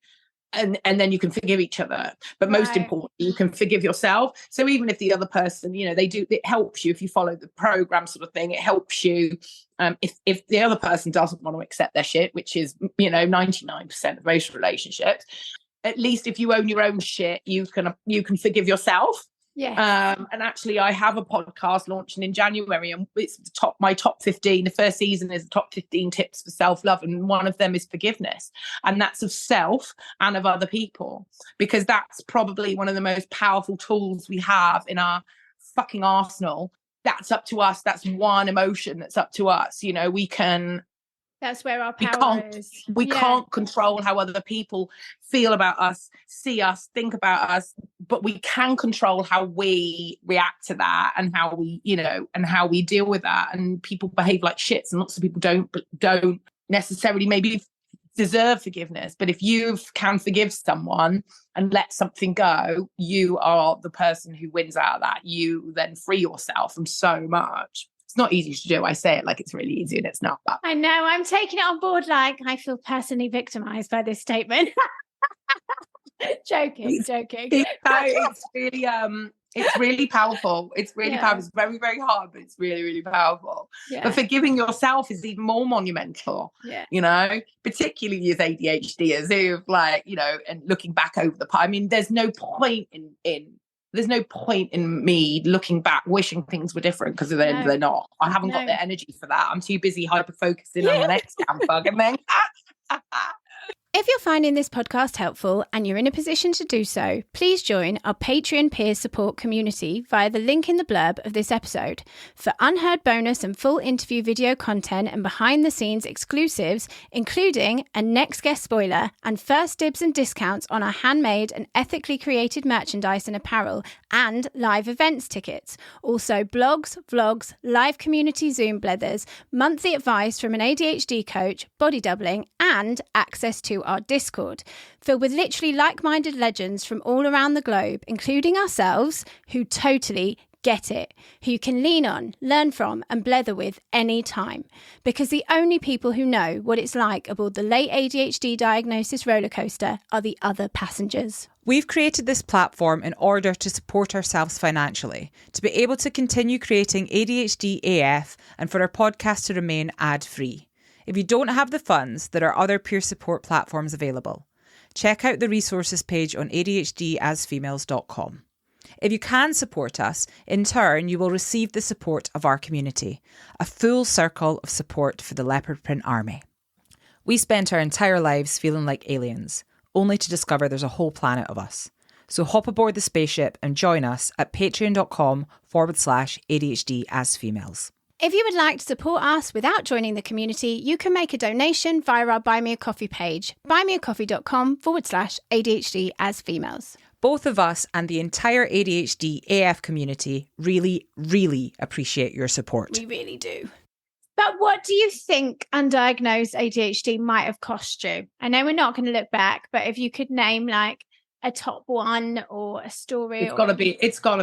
And then you can forgive each other, but most importantly, you can forgive yourself. So even if the other person, it helps you if you follow the program sort of thing. It helps you if the other person doesn't want to accept their shit, which is 99% of most relationships. At least if you own your own shit, you can forgive yourself. Yeah.
And actually, I have a podcast launching in January, and it's my top 15. The first season is the top 15 tips for self-love, and one of them is forgiveness, and that's of self and of other people, because that's probably one of the most powerful tools we have in our fucking arsenal. That's up to us. That's one emotion that's up to us.
That's where our power is.
We can't control how other people feel about us, see us, think about us, but we can control how we react to that and how we, and how we deal with that. And people behave like shits, and lots of people don't necessarily maybe deserve forgiveness. But if you can forgive someone and let something go, you are the person who wins out of that. You then free yourself from so much. It's not easy to do. I say it like it's really easy, and it's not. But
I know, I'm taking it on board. Like, I feel personally victimized by this statement. joking.
It's really powerful. It's really powerful. It's very, very hard, but it's really, really powerful. Yeah. But forgiving yourself is even more monumental. Yeah. Particularly as ADHDers who've and looking back over the I mean, there's no point in me looking back wishing things were different, because they're not. I haven't got the energy for that. I'm too busy hyper focusing on the next scam bug and then
If you're finding this podcast helpful and you're in a position to do so, please join our Patreon peer support community via the link in the blurb of this episode. For unheard bonus and full interview video content and behind-the-scenes exclusives, including a next guest spoiler and first dibs and discounts on our handmade and ethically created merchandise and apparel, and live events tickets. Also blogs, vlogs, live community Zoom blethers, monthly advice from an ADHD coach, body doubling, and access to our Discord, filled with literally like-minded legends from all around the globe, including ourselves, who totally get it, who you can lean on, learn from, and blether with any time. Because the only people who know what it's like aboard the late ADHD diagnosis roller coaster are the other passengers.
We've created this platform in order to support ourselves financially, to be able to continue creating ADHD AF and for our podcast to remain ad-free. If you don't have the funds, there are other peer support platforms available. Check out the resources page on ADHDasfemales.com. If you can support us, in turn, you will receive the support of our community, a full circle of support for the Leopard Print Army. We spent our entire lives feeling like aliens, only to discover there's a whole planet of us. So hop aboard the spaceship and join us at patreon.com/ADHDasfemales.
If you would like to support us without joining the community, you can make a donation via our Buy Me a Coffee page, buymeacoffee.com/ADHDasfemales.
Both of us and the entire ADHD AF community really, really appreciate your support.
We really do. But what do you think undiagnosed ADHD might have cost you? I know we're not going to look back, but if you could name like a top one or a story.
It's got to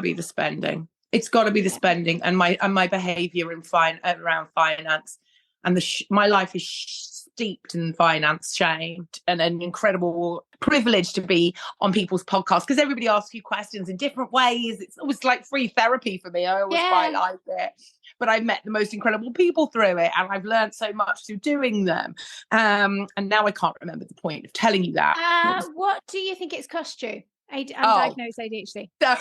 be the spending. It's got to be the spending and my behaviour around finance, and my life is steeped in finance shame, and an incredible privilege to be on people's podcasts because everybody asks you questions in different ways. It's always like free therapy for me. I always quite like it. But I've met the most incredible people through it, and I've learned so much through doing them. And now I can't remember the point of telling you that.
What do you think it's cost you? Undiagnosed ADHD.
So,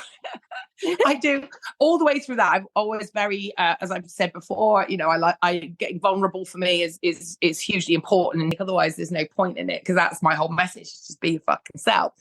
I do all the way through that. I'm always very, as I've said before, you know, I getting vulnerable for me is hugely important, and otherwise there's no point in it because that's my whole message: just be your fucking self.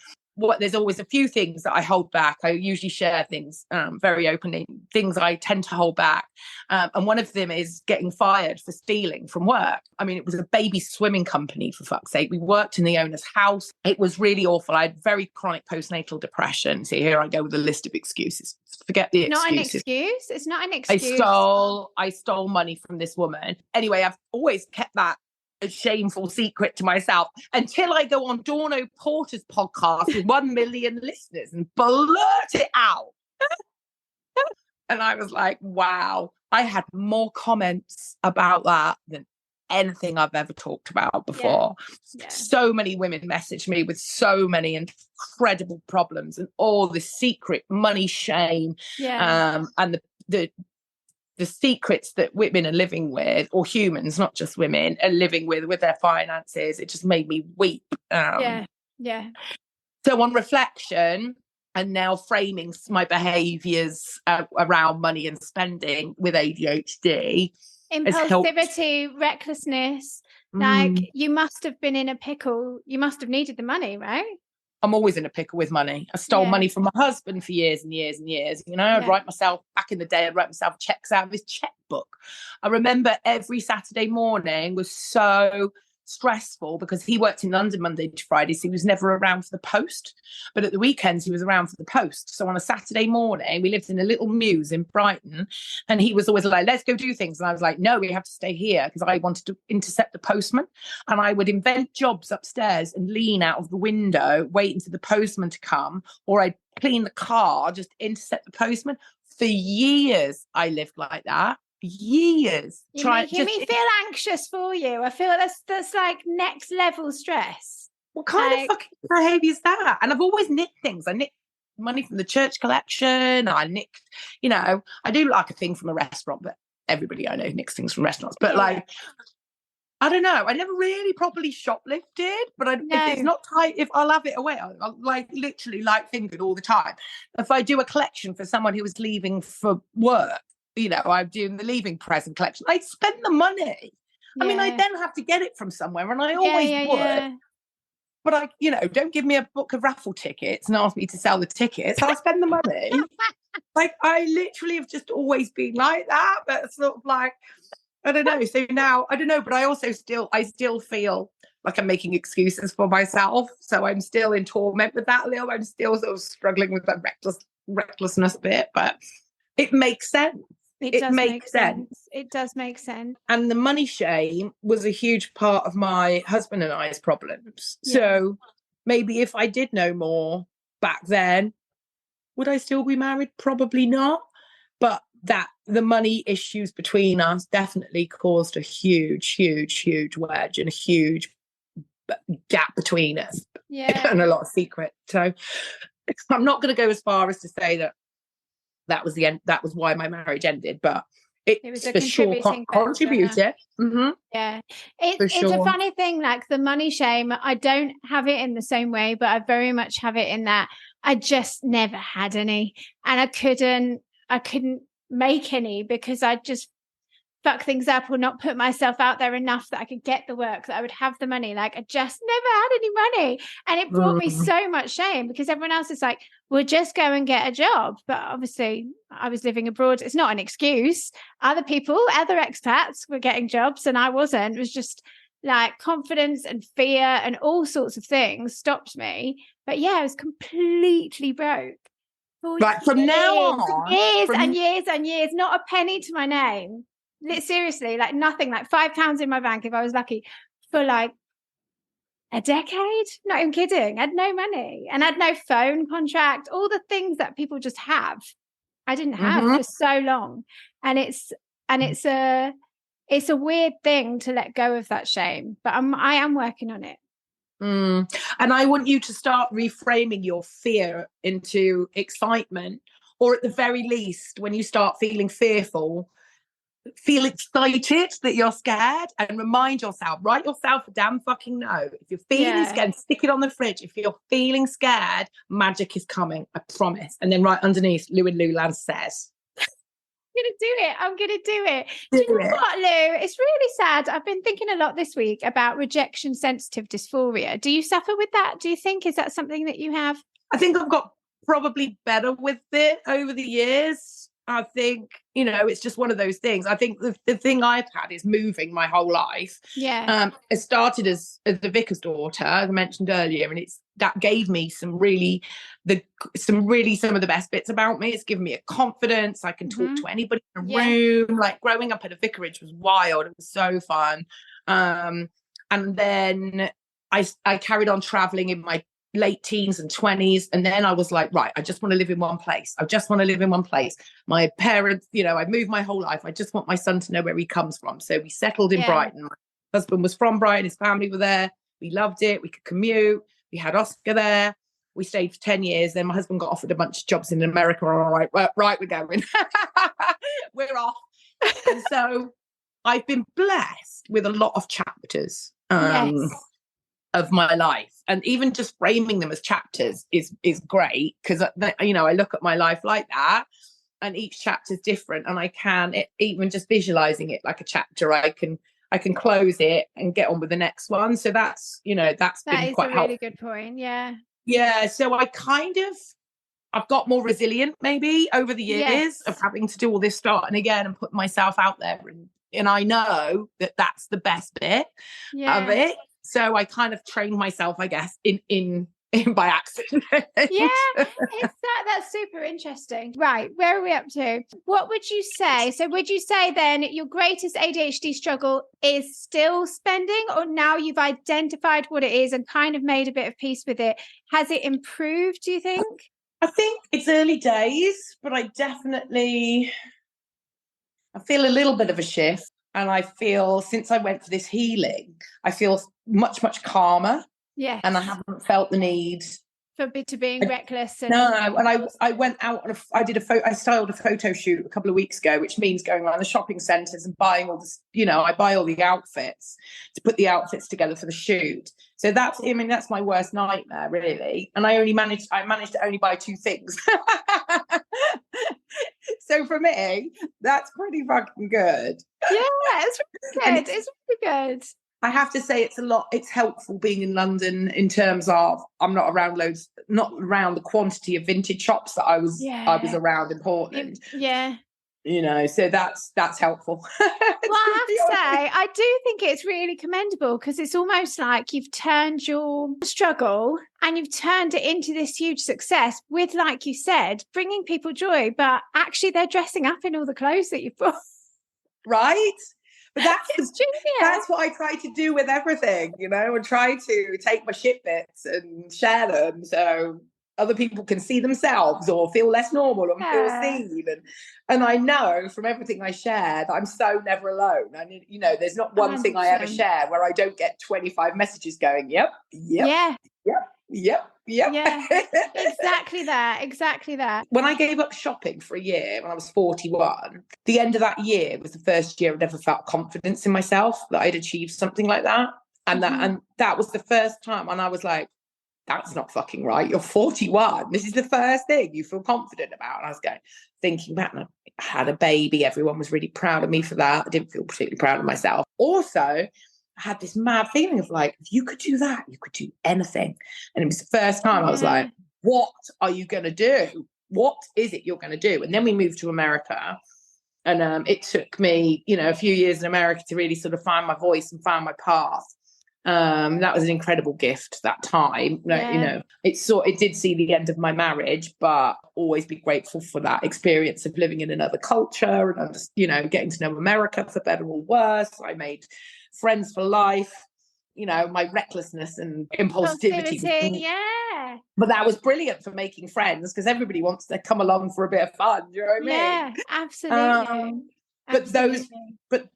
There's always a few things that I hold back. I usually share things very openly, things I tend to hold back. And one of them is getting fired for stealing from work. I mean, it was a baby swimming company, for fuck's sake. We worked in the owner's house. It was really awful. I had very chronic postnatal depression. So here I go with a list of excuses. Forget the excuses.
Not an excuse. It's not an excuse.
I stole money from this woman. Anyway, I've always kept that a shameful secret to myself until I go on Dorno Porter's podcast with 1 million listeners and blurt it out. And I was like, wow, I had more comments about that than anything I've ever talked about before. Yeah. So many women messaged me with so many incredible problems and all the secret money shame and the secrets that women are living with, or humans, not just women, are living with their finances. It just made me weep. So on reflection and now framing my behaviours around money and spending with ADHD,
impulsivity, recklessness, like you must have been in a pickle. You must have needed the money, right?
I'm always in a pickle with money. I stole money from my husband for years and years and years. You know, I'd write myself, back in the day, I'd write myself checks out of his checkbook. I remember every Saturday morning was so stressful because he worked in London Monday to Friday, so he was never around for the post. But at the weekends, he was around for the post. So on a Saturday morning, we lived in a little mews in Brighton, and he was always like, let's go do things. And I was like, no, we have to stay here, because I wanted to intercept the postman. And I would invent jobs upstairs and lean out of the window, waiting for the postman to come, or I'd clean the car, just intercept the postman. For years, I lived like that. Years.
You're making me feel anxious for you. I feel that's like next level stress.
What kind of fucking behaviour is that? And I've always nicked things. I nicked money from the church collection. I nicked, you know, I do like a thing from a restaurant, but everybody I know nicks things from restaurants. But like, I don't know. I never really properly shoplifted, but if it's not tight, if I'll have it away, I'll like literally light fingered all the time. If I do a collection for someone who was leaving for work, you know, I'm doing the leaving present collection, I spend the money. I mean, I then have to get it from somewhere, and I always would. Yeah. But I, you know, don't give me a book of raffle tickets and ask me to sell the tickets. I'll spend the money. Like, I literally have just always been like that. But it's sort of like, I don't know. So now, I don't know, but I also still feel like I'm making excuses for myself. So I'm still in torment with that a little. I'm still sort of struggling with that recklessness bit, but it makes sense. It makes sense.
It does make sense.
And the money shame was a huge part of my husband and I's problems. Yeah. So maybe if I did know more back then, would I still be married? Probably not. But that the money issues between us definitely caused a huge, huge, huge wedge and a huge gap between us.
Yeah.
And a lot of secret. So I'm not going to go as far as to say that was the end. That was why my marriage ended, but it was for sure contributed. Mm-hmm.
Yeah, it's a funny thing. Like the money shame, I don't have it in the same way, but I very much have it in that I just never had any, and I couldn't make any because I just fuck things up or not put myself out there enough that I could get the work, that I would have the money. Like I just never had any money, and it brought me so much shame because everyone else is like, well, just go and get a job. But obviously I was living abroad. It's not an excuse. Other expats were getting jobs and I wasn't. It was just like confidence and fear and all sorts of things stopped me. But yeah, I was completely broke.
Right, from now on.
Years and years, not a penny to my name. Seriously, like nothing, like £5 in my bank if I was lucky for like a decade. Not even kidding. I had no money and I had no phone contract, all the things that people just have. I didn't have for so long. And it's it's a weird thing to let go of that shame, but I am working on it.
And I want you to start reframing your fear into excitement, or at the very least, when you start feeling fearful, feel excited that you're scared, and remind yourself, write yourself a damn fucking note. If you're feeling scared, stick it on the fridge. If you're feeling scared, magic is coming, I promise. And then right underneath, Lou and Lulan says.
I'm gonna do it. Do you know what, Lou? It's really sad. I've been thinking a lot this week about rejection sensitive dysphoria. Do you suffer with that? Do you think, is that something that you have?
I think I've got probably better with it over the years. I think, it's just one of those things. I think the thing I've had is moving my whole life.
Yeah.
It started as the vicar's daughter, as I mentioned earlier, and that gave me some of the best bits about me. It's given me a confidence. I can talk to anybody in a room. Like growing up at a vicarage was wild. It was so fun. And then I carried on traveling in my late teens and 20s, and then I was like, right, I just want to live in one place. My parents, I've moved my whole life. I just want my son to know where he comes from. So we settled in Brighton. My husband was from Brighton, his family were there. We loved it. We could commute. We had Oscar there. We stayed for 10 years. Then my husband got offered a bunch of jobs in America. All right, we're going. We're off. And so I've been blessed with a lot of chapters of my life. And even just framing them as chapters is great, because I look at my life like that, and each chapter is different, and I can even just visualizing it like a chapter, I can close it and get on with the next one. So that's been quite
a really good point.
So I've got more resilient maybe over the years of having to do all this starting again and put myself out there, and I know that that's the best bit of it. So I kind of trained myself, I guess, in by accident.
That's super interesting. Right, where are we up to? What would you say? So would you say then your greatest ADHD struggle is still spending, or now you've identified what it is and kind of made a bit of peace with it? Has it improved, do you think?
I think it's early days, but I feel a little bit of a shift. And I feel, since I went for this healing, I feel much, much calmer.
Yes.
And I haven't felt the need
to being reckless.
And I went out on I styled a photo shoot a couple of weeks ago, which means going around the shopping centres and buying all this, I buy all the outfits to put the outfits together for the shoot. So that's my worst nightmare, really. And I managed to only buy 2 things. So for me, that's pretty fucking good.
Yeah, it's really good. It's really good.
I have to say it's helpful being in London in terms of I'm not around the quantity of vintage shops that I was around in Portland.
Yeah.
So that's helpful.
Well, I have to say, I do think it's really commendable, because it's almost like you've turned your struggle and you've turned it into this huge success with, like you said, bringing people joy, but actually they're dressing up in all the clothes that you've bought.
Right? But that's what I try to do with everything, and try to take my shit bits and share them so other people can see themselves or feel less normal and feel seen. And I know from everything I share that I'm so never alone. And, there's not one 100%. Thing I ever share where I don't get 25 messages going, yep. Yeah.
Exactly that.
When I gave up shopping for a year when I was 41, the end of that year was the first year I'd ever felt confidence in myself that I'd achieved something like that. And that was the first time, and I was like, that's not fucking right. You're 41. This is the first thing you feel confident about. And I was thinking back, and I had a baby. Everyone was really proud of me for that. I didn't feel particularly proud of myself. Also, I had this mad feeling of like, if you could do that, you could do anything. And it was the first time I was like, what are you going to do? What is it you're going to do? And then we moved to America. And it took me, a few years in America to really sort of find my voice and find my path. That was an incredible gift that time. It did see the end of my marriage, but always be grateful for that experience of living in another culture and getting to know America for better or worse. I made friends for life. My recklessness and impulsivity. But that was brilliant for making friends, because everybody wants to come along for a bit of fun. Do you know what I mean?
Yeah, absolutely.
but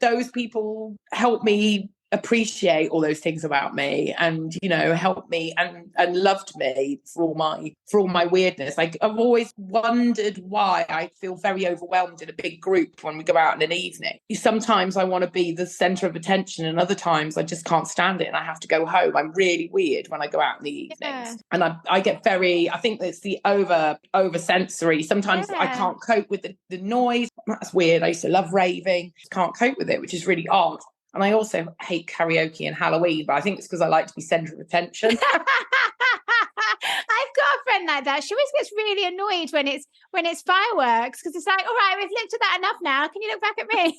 those people help me appreciate all those things about me, and helped me and loved me for all my weirdness. I've always wondered why I feel very overwhelmed in a big group when we go out in an evening. Sometimes I want to be the center of attention, and other times I just can't stand it and I have to go home. I'm really weird when I go out in the evenings. And I get very, I think it's the over sensory. Sometimes I can't cope with the noise. That's weird. I used to love raving, can't cope with it, which is really odd. And I also hate karaoke and Halloween, but I think it's because I like to be centre of attention.
I've got a friend like that. She always gets really annoyed when it's fireworks, because it's like, all right, we've looked at that enough now. Can you look back at me?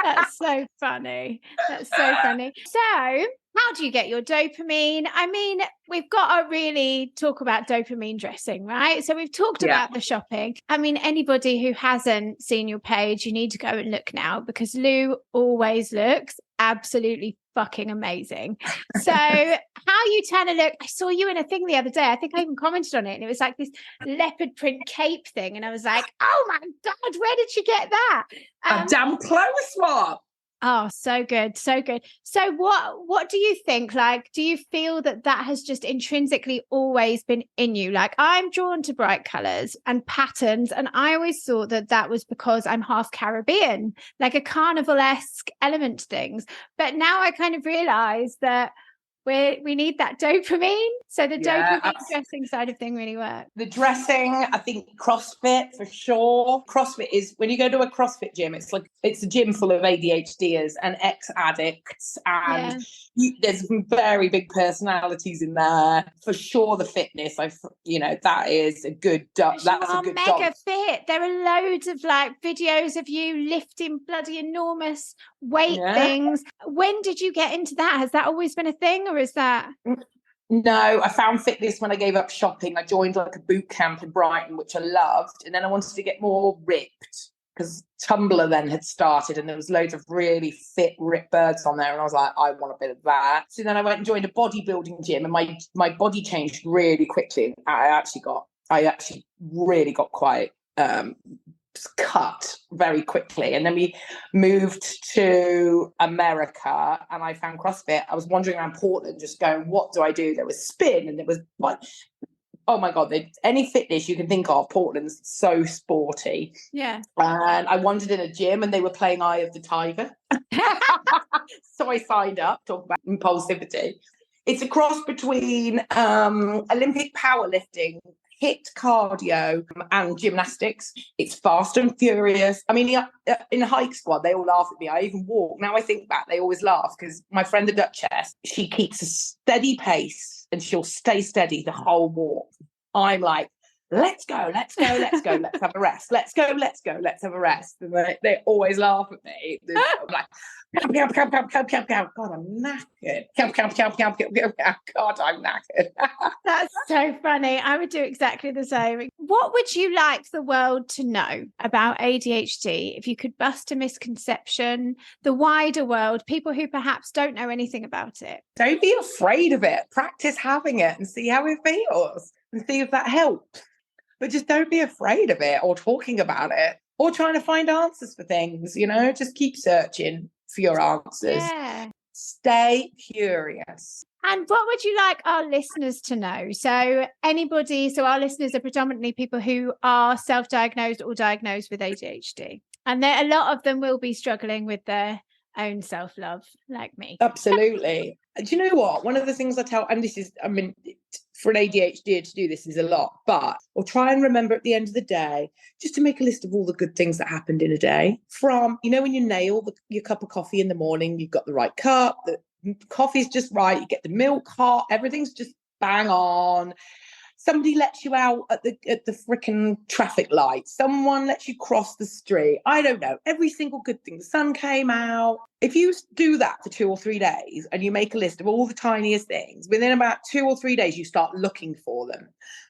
That's so funny. That's so funny. So, how do you get your dopamine? I mean, we've got to really talk about dopamine dressing, right? So we've talked about the shopping. I mean, anybody who hasn't seen your page, you need to go and look now, because Lou always looks absolutely fucking amazing. So how you turn a look, I saw you in a thing the other day. I think I even commented on it, and it was like this leopard print cape thing. And I was like, oh my God, where did you get that?
A damn clothes swap.
Oh, so good. So good. So what do you think? Like, do you feel that has just intrinsically always been in you? Like, I'm drawn to bright colors and patterns. And I always thought that was because I'm half Caribbean, like a carnival-esque element to things. But now I kind of realize that we need that dopamine. So the dopamine dressing side of thing really works.
The dressing, I think CrossFit for sure. CrossFit is, when you go to a CrossFit gym, it's a gym full of ADHDers and ex-addicts, and there's some very big personalities in there. For sure, the fitness, that is a good. That's a good
mega fit. There are loads of videos of you lifting bloody enormous weight things. When did you get into that? Has that always been a thing, or is that?
No, I found fitness when I gave up shopping. I joined a boot camp in Brighton, which I loved, and then I wanted to get more ripped, because Tumblr then had started and there was loads of really fit, ripped birds on there, and I was like, I want a bit of that. So then I went and joined a bodybuilding gym, and my body changed really quickly. I actually really got quite cut very quickly, and then we moved to America, and I found CrossFit. I was wandering around Portland just going, what do I do? There was spin, and there was oh my God, any fitness you can think of, Portland's so sporty.
Yeah.
And I wandered in a gym and they were playing Eye of the Tiger. So I signed up, talk about impulsivity. It's a cross between Olympic powerlifting, HIIT cardio, and gymnastics. It's fast and furious. I mean, in a hike squad, they all laugh at me. I even walk. Now I think back, they always laugh, because my friend the Duchess, she keeps a steady pace and she'll stay steady the whole walk. I'm like, let's go, let's have a rest. Let's go, let's have a rest. And they always laugh at me. I'm like, camp. God, I'm knackered. Camp. God, I'm knackered.
That's so funny. I would do exactly the same. What would you like the world to know about ADHD if you could bust a misconception, the wider world, people who perhaps don't know anything about it?
Don't be afraid of it. Practice having it and see how it feels and see if that helps. But just don't be afraid of it, or talking about it, or trying to find answers for things, just keep searching for your answers.
Yeah.
Stay curious.
And what would you like our listeners to know? So our listeners are predominantly people who are self-diagnosed or diagnosed with ADHD. And a lot of them will be struggling with their own self-love, like me.
Absolutely. Do you know what? One of the things I tell, and this is, for an ADHD to do this is a lot, or try and remember at the end of the day, just to make a list of all the good things that happened in a day. From, when you nail your cup of coffee in the morning, you've got the right cup, the coffee's just right, you get the milk hot, everything's just bang on. Somebody lets you out at the freaking traffic light. Someone lets you cross the street. I don't know. Every single good thing. The sun came out. If you do that for 2 or 3 days and you make a list of all the tiniest things, within about 2 or 3 days, you start looking for them.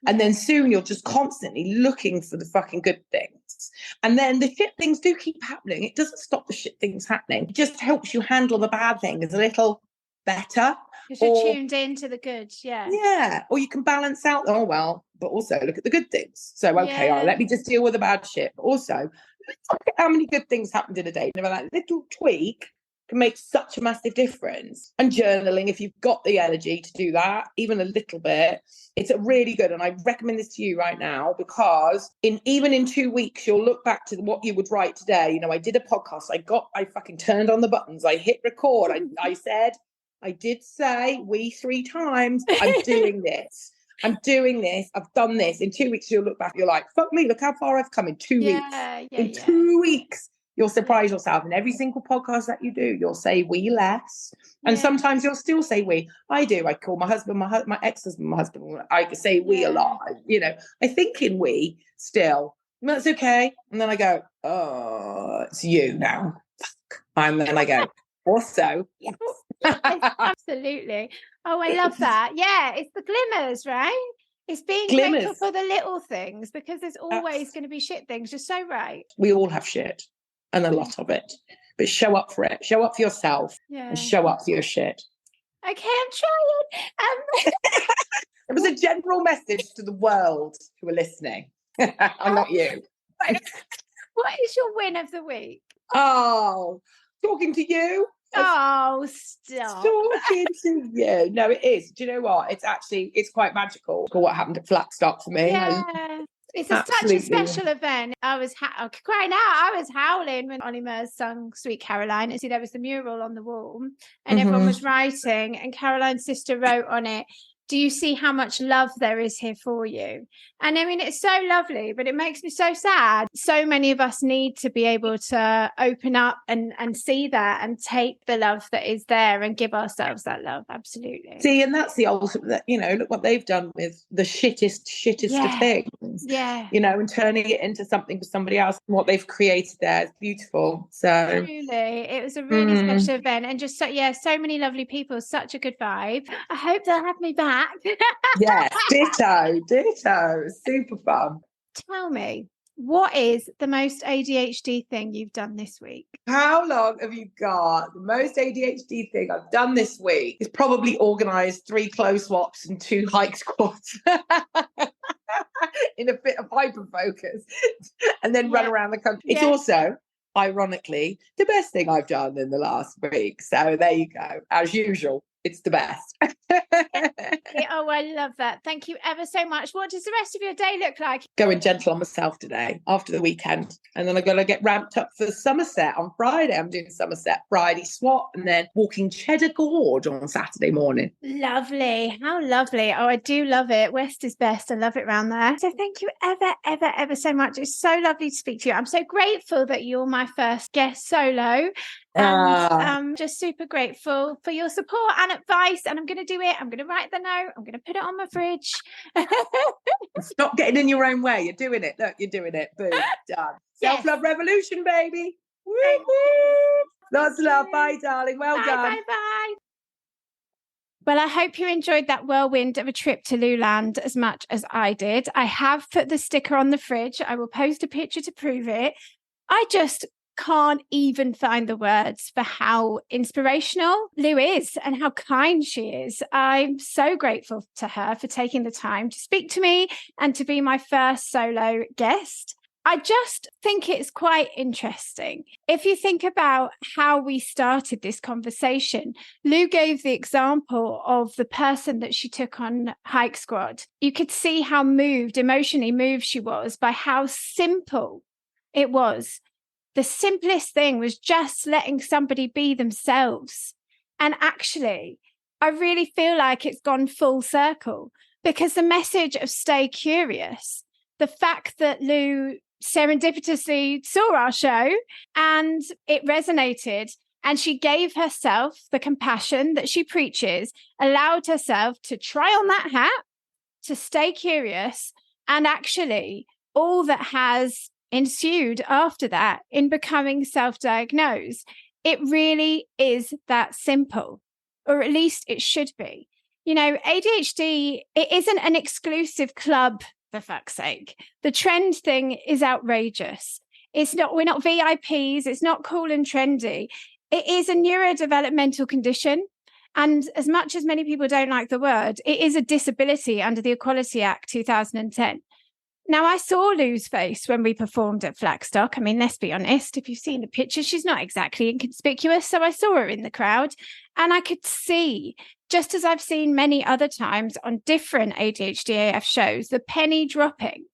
And then soon you're just constantly looking for the fucking good things. And then the shit things do keep happening. It doesn't stop the shit things happening. It just helps you handle the bad things a little better.
Because you're
Or
tuned into the good. Yeah.
yeah, or you can balance out, oh well, but also look at the good things. So okay,
Yeah.
let me just deal with the bad shit. But also, let's look at how many good things happened in a day. That little tweak can make such a massive difference. And journaling, if you've got the energy to do that, even a little bit, it's a really good. And I recommend this to you right now, because even in 2 weeks, you'll look back to what you would write today. You know, I did a podcast. I fucking turned on the buttons. I hit record. I said, I did say we 3 times. I'm doing this. I'm doing this. I've done this. In 2 weeks, you'll look back. You're like, fuck me. Look how far I've come in 2 weeks. In 2 weeks, you'll surprise yourself. In every single podcast that you do, you'll say we less. And sometimes you'll still say we. I do. I call my husband, my ex-husband, my husband. I say we a lot. You know, I think in we still. That's okay. And then I go, oh, it's you now. Fuck. And then I go, also, yes.
Absolutely. Oh, I love that. Yeah, it's the glimmers, right? It's being grateful for the little things, because there's always going to be shit things. You're so right.
We all have shit, and a lot of it. But show up for it. Show up for yourself, and show up for your shit.
Okay, I'm trying.
It was a general message to the world who are listening. I'm not you.
What is your win of the week?
Oh, talking to you.
Oh, stop.
Talking to you. No, it is. Do you know what? It's quite magical what happened at Flatstock for me.
Yeah. It's such a special event. I was crying out. I was howling when Ollie Murs sung Sweet Caroline. And see, there was the mural on the wall and everyone was writing, and Caroline's sister wrote on it, do you see how much love there is here for you? And I mean, it's so lovely, but it makes me so sad. So many of us need to be able to open up and see that and take the love that is there and give ourselves that love. Absolutely.
See, and that's the ultimate, you know, look what they've done with the shittest of things.
Yeah.
You know, and turning it into something for somebody else. What they've created there is beautiful. So
truly, it was a really special event, and just so many lovely people, such a good vibe. I hope they'll have me back.
Yes, ditto. Super fun.
Tell me, what is the most ADHD thing you've done this week?
How long have you got? The most ADHD thing I've done this week is probably organised 3 clothes swaps and 2 hike squats in a bit of hyper focus, and then run around the country. It's also, ironically, the best thing I've done in the last week. So there you go. As usual, it's the best.
Oh, I love that. Thank you ever so much. What does the rest of your day look like?
Going gentle on myself today after the weekend. And then I'm going to get ramped up for Somerset on Friday. I'm doing Somerset Friday swap, and then walking Cheddar Gorge on Saturday morning.
Lovely. How lovely. Oh, I do love it. West is best. I love it around there. So thank you ever so much. It's so lovely to speak to you. I'm so grateful that you're my first guest solo. And I'm just super grateful for your support and advice. And I'm going to do it. I'm going to write the note. I'm going to put it on my fridge.
Stop getting in your own way. You're doing it. Look, you're doing it. Boom. Done.
Yes.
Self-love revolution, baby. Woo-hoo. Lots of love. Bye, darling. Well done.
Bye. Well, I hope you enjoyed that whirlwind of a trip to Luland as much as I did. I have put the sticker on the fridge. I will post a picture to prove it. I just can't even find the words for how inspirational Lou is and how kind she is. I'm so grateful to her for taking the time to speak to me and to be my first solo guest. I just think it's quite interesting. If you think about how we started this conversation, Lou gave the example of the person that she took on Hike Squad. You could see how emotionally moved she was by how simple it was. The simplest thing was just letting somebody be themselves. And actually, I really feel like it's gone full circle, because the message of stay curious, the fact that Lou serendipitously saw our show and it resonated, and she gave herself the compassion that she preaches, allowed herself to try on that hat, to stay curious, and actually all that has ensued after that in becoming self-diagnosed. It really is that simple, or at least it should be. You know, ADHD, it isn't an exclusive club, for fuck's sake. The trend thing is outrageous. We're not VIPs. It's not cool and trendy. It is a neurodevelopmental condition. And as much as many people don't like the word, it is a disability under the Equality Act 2010. Now, I saw Lou's face when we performed at Flackstock. I mean, let's be honest, if you've seen the picture, she's not exactly inconspicuous. So I saw her in the crowd and I could see, just as I've seen many other times on different ADHD AF shows, the penny dropping,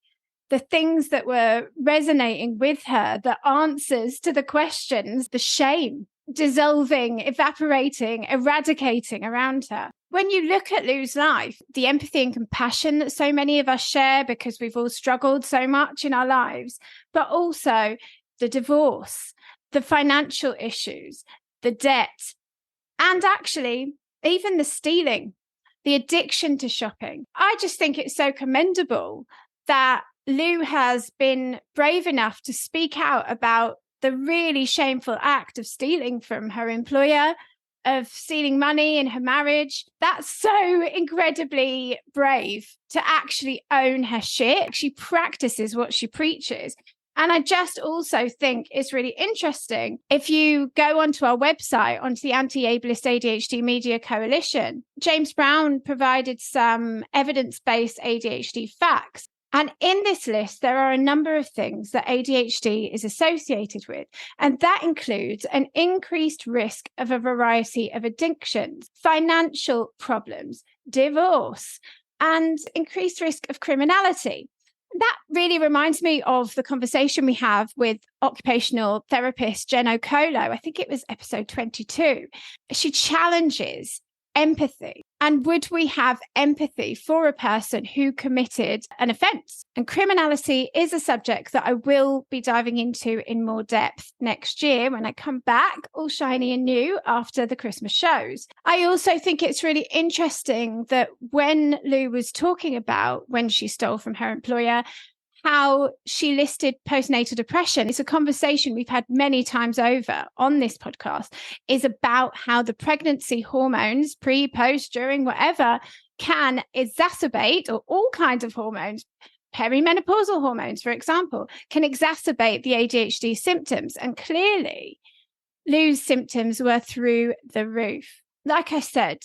the things that were resonating with her, the answers to the questions, the shame dissolving, evaporating, eradicating around her. When you look at Lou's life, the empathy and compassion that so many of us share because we've all struggled so much in our lives, but also the divorce, the financial issues, the debt, and actually even the stealing, the addiction to shopping. I just think it's so commendable that Lou has been brave enough to speak out about the really shameful act of stealing from her employer, of stealing money in her marriage. That's so incredibly brave to actually own her shit. She practices what she preaches. And I just also think it's really interesting. If you go onto our website, onto the Anti-Ableist ADHD Media Coalition, James Brown provided some evidence-based ADHD facts. And in this list, there are a number of things that ADHD is associated with. And that includes an increased risk of a variety of addictions, financial problems, divorce, and increased risk of criminality. That really reminds me of the conversation we have with occupational therapist Jen O'Colo. I think it was episode 22. She challenges empathy. And would we have empathy for a person who committed an offence? And criminality is a subject that I will be diving into in more depth next year when I come back all shiny and new after the Christmas shows. I also think it's really interesting that when Lou was talking about when she stole from her employer, how she listed postnatal depression. It's a conversation we've had many times over on this podcast, is about how the pregnancy hormones, pre, post, during, whatever, can exacerbate, or all kinds of hormones, perimenopausal hormones, for example, can exacerbate the ADHD symptoms. And clearly, Lou's symptoms were through the roof. Like I said,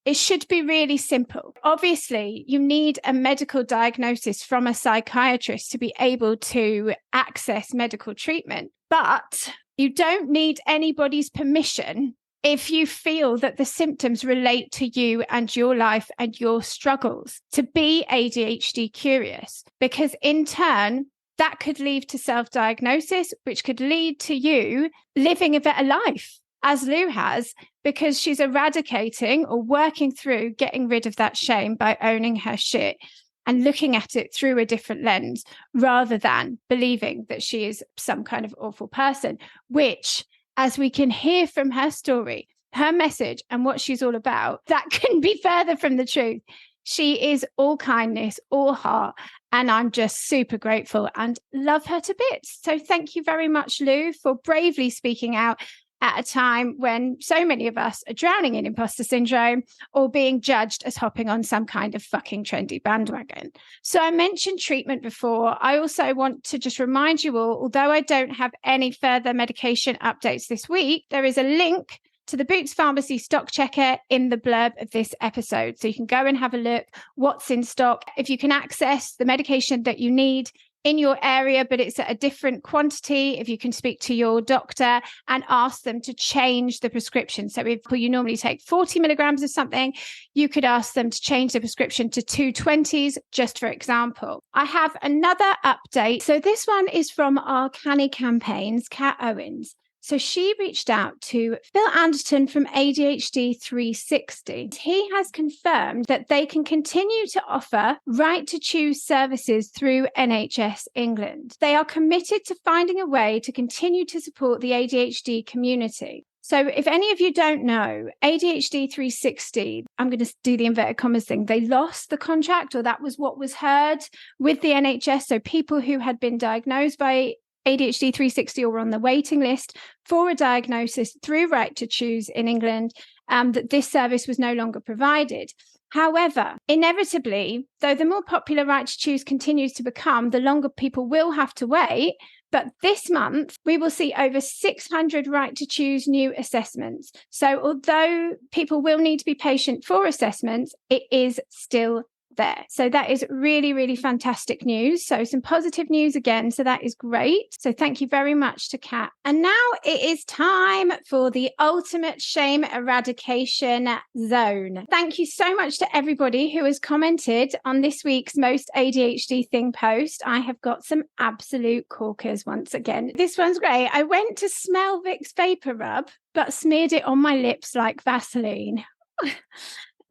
it should be really simple. Obviously, you need a medical diagnosis from a psychiatrist to be able to access medical treatment, but you don't need anybody's permission if you feel that the symptoms relate to you and your life and your struggles to be ADHD curious, because in turn, that could lead to self-diagnosis, which could lead to you living a better life, as Lou has, because she's eradicating or working through getting rid of that shame by owning her shit and looking at it through a different lens rather than believing that she is some kind of awful person, which, as we can hear from her story, her message and what she's all about, that couldn't be further from the truth. She is all kindness, all heart, and I'm just super grateful and love her to bits. So thank you very much, Lou, for bravely speaking out at a time when so many of us are drowning in imposter syndrome or being judged as hopping on some kind of fucking trendy bandwagon. So I mentioned treatment before. I also want to just remind you all, although I don't have any further medication updates this week, there is a link to the Boots Pharmacy stock checker in the blurb of this episode. So you can go and have a look what's in stock. If you can access the medication that you need in your area, but it's at a different quantity, if you can speak to your doctor and ask them to change the prescription. So if you normally take 40 milligrams of something, you could ask them to change the prescription to 220s, just for example. I have another update. So this one is from our Canny Campaigns, Kat Owens. So she reached out to Phil Anderton from ADHD 360. He has confirmed that they can continue to offer right to choose services through NHS England. They are committed to finding a way to continue to support the ADHD community. So if any of you don't know, ADHD 360, I'm going to do the inverted commas thing, they lost the contract, or that was what was heard with the NHS. So people who had been diagnosed by ADHD 360 or on the waiting list for a diagnosis through Right to Choose in England, that this service was no longer provided. However, inevitably, though the more popular Right to Choose continues to become, the longer people will have to wait, But this month, we will see over 600 right to choose new assessments. So although people will need to be patient for assessments, it is still there. So that is really, really fantastic news. So some positive news again. So that is great. So thank you very much to Kat. And now it is time for the ultimate shame eradication zone. Thank you so much to everybody who has commented on this week's Most ADHD Thing post. I have got some absolute corkers once again. This one's great. I went to smell Vicks Vapor Rub, but smeared it on my lips like Vaseline. It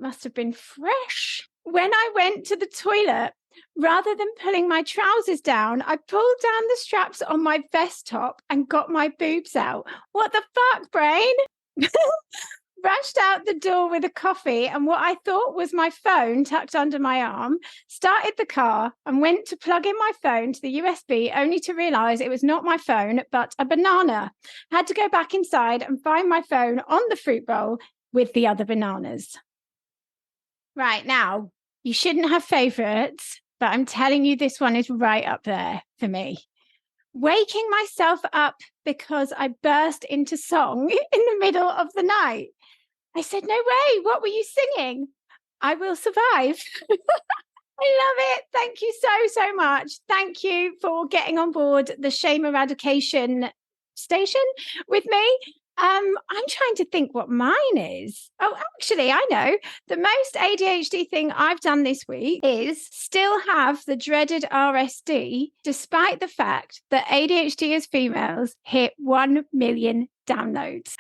must have been fresh. When I went to the toilet, rather than pulling my trousers down, I pulled down the straps on my vest top and got my boobs out. What the fuck, brain? Rushed out the door with a coffee and what I thought was my phone tucked under my arm, started the car and went to plug in my phone to the USB only to realise it was not my phone, but a banana. Had to go back inside and find my phone on the fruit bowl with the other bananas. Right, now, you shouldn't have favourites, but I'm telling you, this one is right up there for me. Waking myself up because I burst into song in the middle of the night. I said, no way, what were you singing? I Will Survive. I love it. Thank you so much. Thank you for getting on board the shame eradication station with me. I'm trying to think what mine is. Oh, actually, I know. The most ADHD thing I've done this week is still have the dreaded RSD, despite the fact that ADHD as females hit 1 million downloads.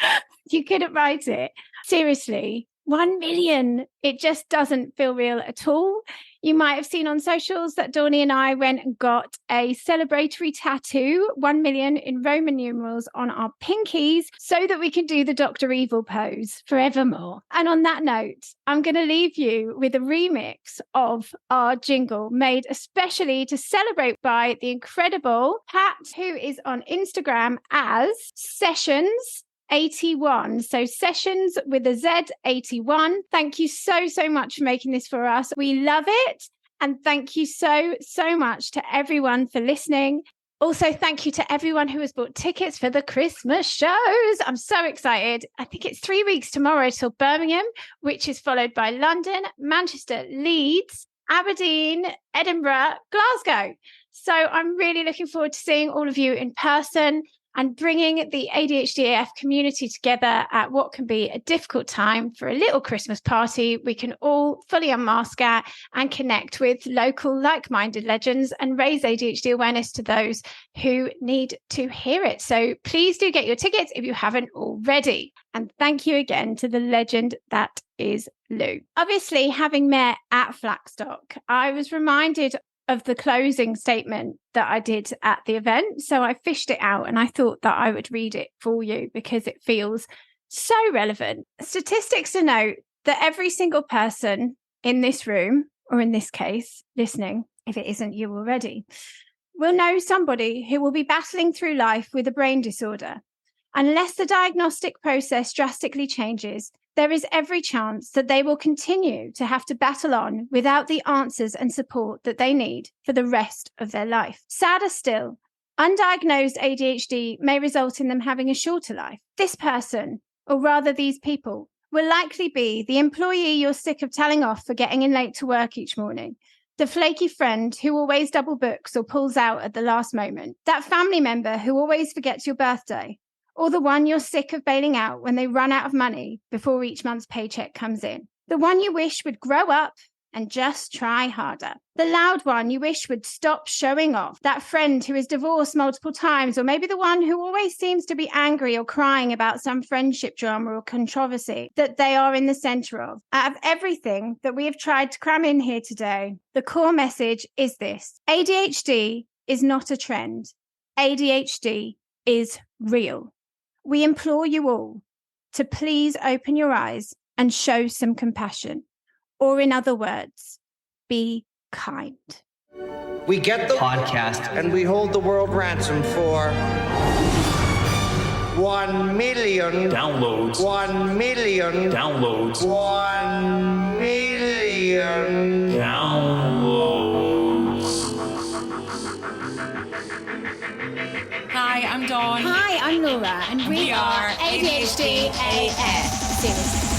You couldn't write it. Seriously, 1 million. It just doesn't feel real at all. You might have seen on socials that Dawny and I went and got a celebratory tattoo, 1 million in Roman numerals on our pinkies so that we can do the Dr. Evil pose forevermore. And on that note, I'm going to leave you with a remix of our jingle made especially to celebrate by the incredible Pat, who is on Instagram as Sessions 81. So Sessions with a Z 81. Thank you so much for making this for us. We love it. And thank you so much to everyone for listening. Also, thank you to everyone who has bought tickets for the Christmas shows. I'm so excited. I think it's 3 weeks tomorrow till Birmingham, which is followed by London, Manchester, Leeds, Aberdeen, Edinburgh, Glasgow. So I'm really looking forward to seeing all of you in person and bringing the ADHD AF community together at what can be a difficult time for a little Christmas party we can all fully unmask at and connect with local like-minded legends and raise ADHD awareness to those who need to hear it. So please do get your tickets if you haven't already. And thank you again to the legend that is Lou. Obviously, having met at Flackstock, I was reminded of the closing statement that I did at the event. So I fished it out and I thought that I would read it for you because it feels so relevant. Statistics denote that every single person in this room, or in this case, listening, if it isn't you already, will know somebody who will be battling through life with a brain disorder. Unless the diagnostic process drastically changes, there is every chance that they will continue to have to battle on without the answers and support that they need for the rest of their life. Sadder still, undiagnosed ADHD may result in them having a shorter life. This person, or rather these people, will likely be the employee you're sick of telling off for getting in late to work each morning, the flaky friend who always double books or pulls out at the last moment, that family member who always forgets your birthday, or the one you're sick of bailing out when they run out of money before each month's paycheck comes in. The one you wish would grow up and just try harder. The loud one you wish would stop showing off. That friend who is divorced multiple times, or maybe the one who always seems to be angry or crying about some friendship drama or controversy that they are in the center of. Out of everything that we have tried to cram in here today, the core message is this: ADHD is not a trend. ADHD is real. We implore you all to please open your eyes and show some compassion. Or in other words, be kind.
We get the podcast and we hold the world ransom for 1 million
downloads.
1 million
Downloads.
1 million
Downloads.
Hi, I'm Laura, and we are ADHD AF. Seriously.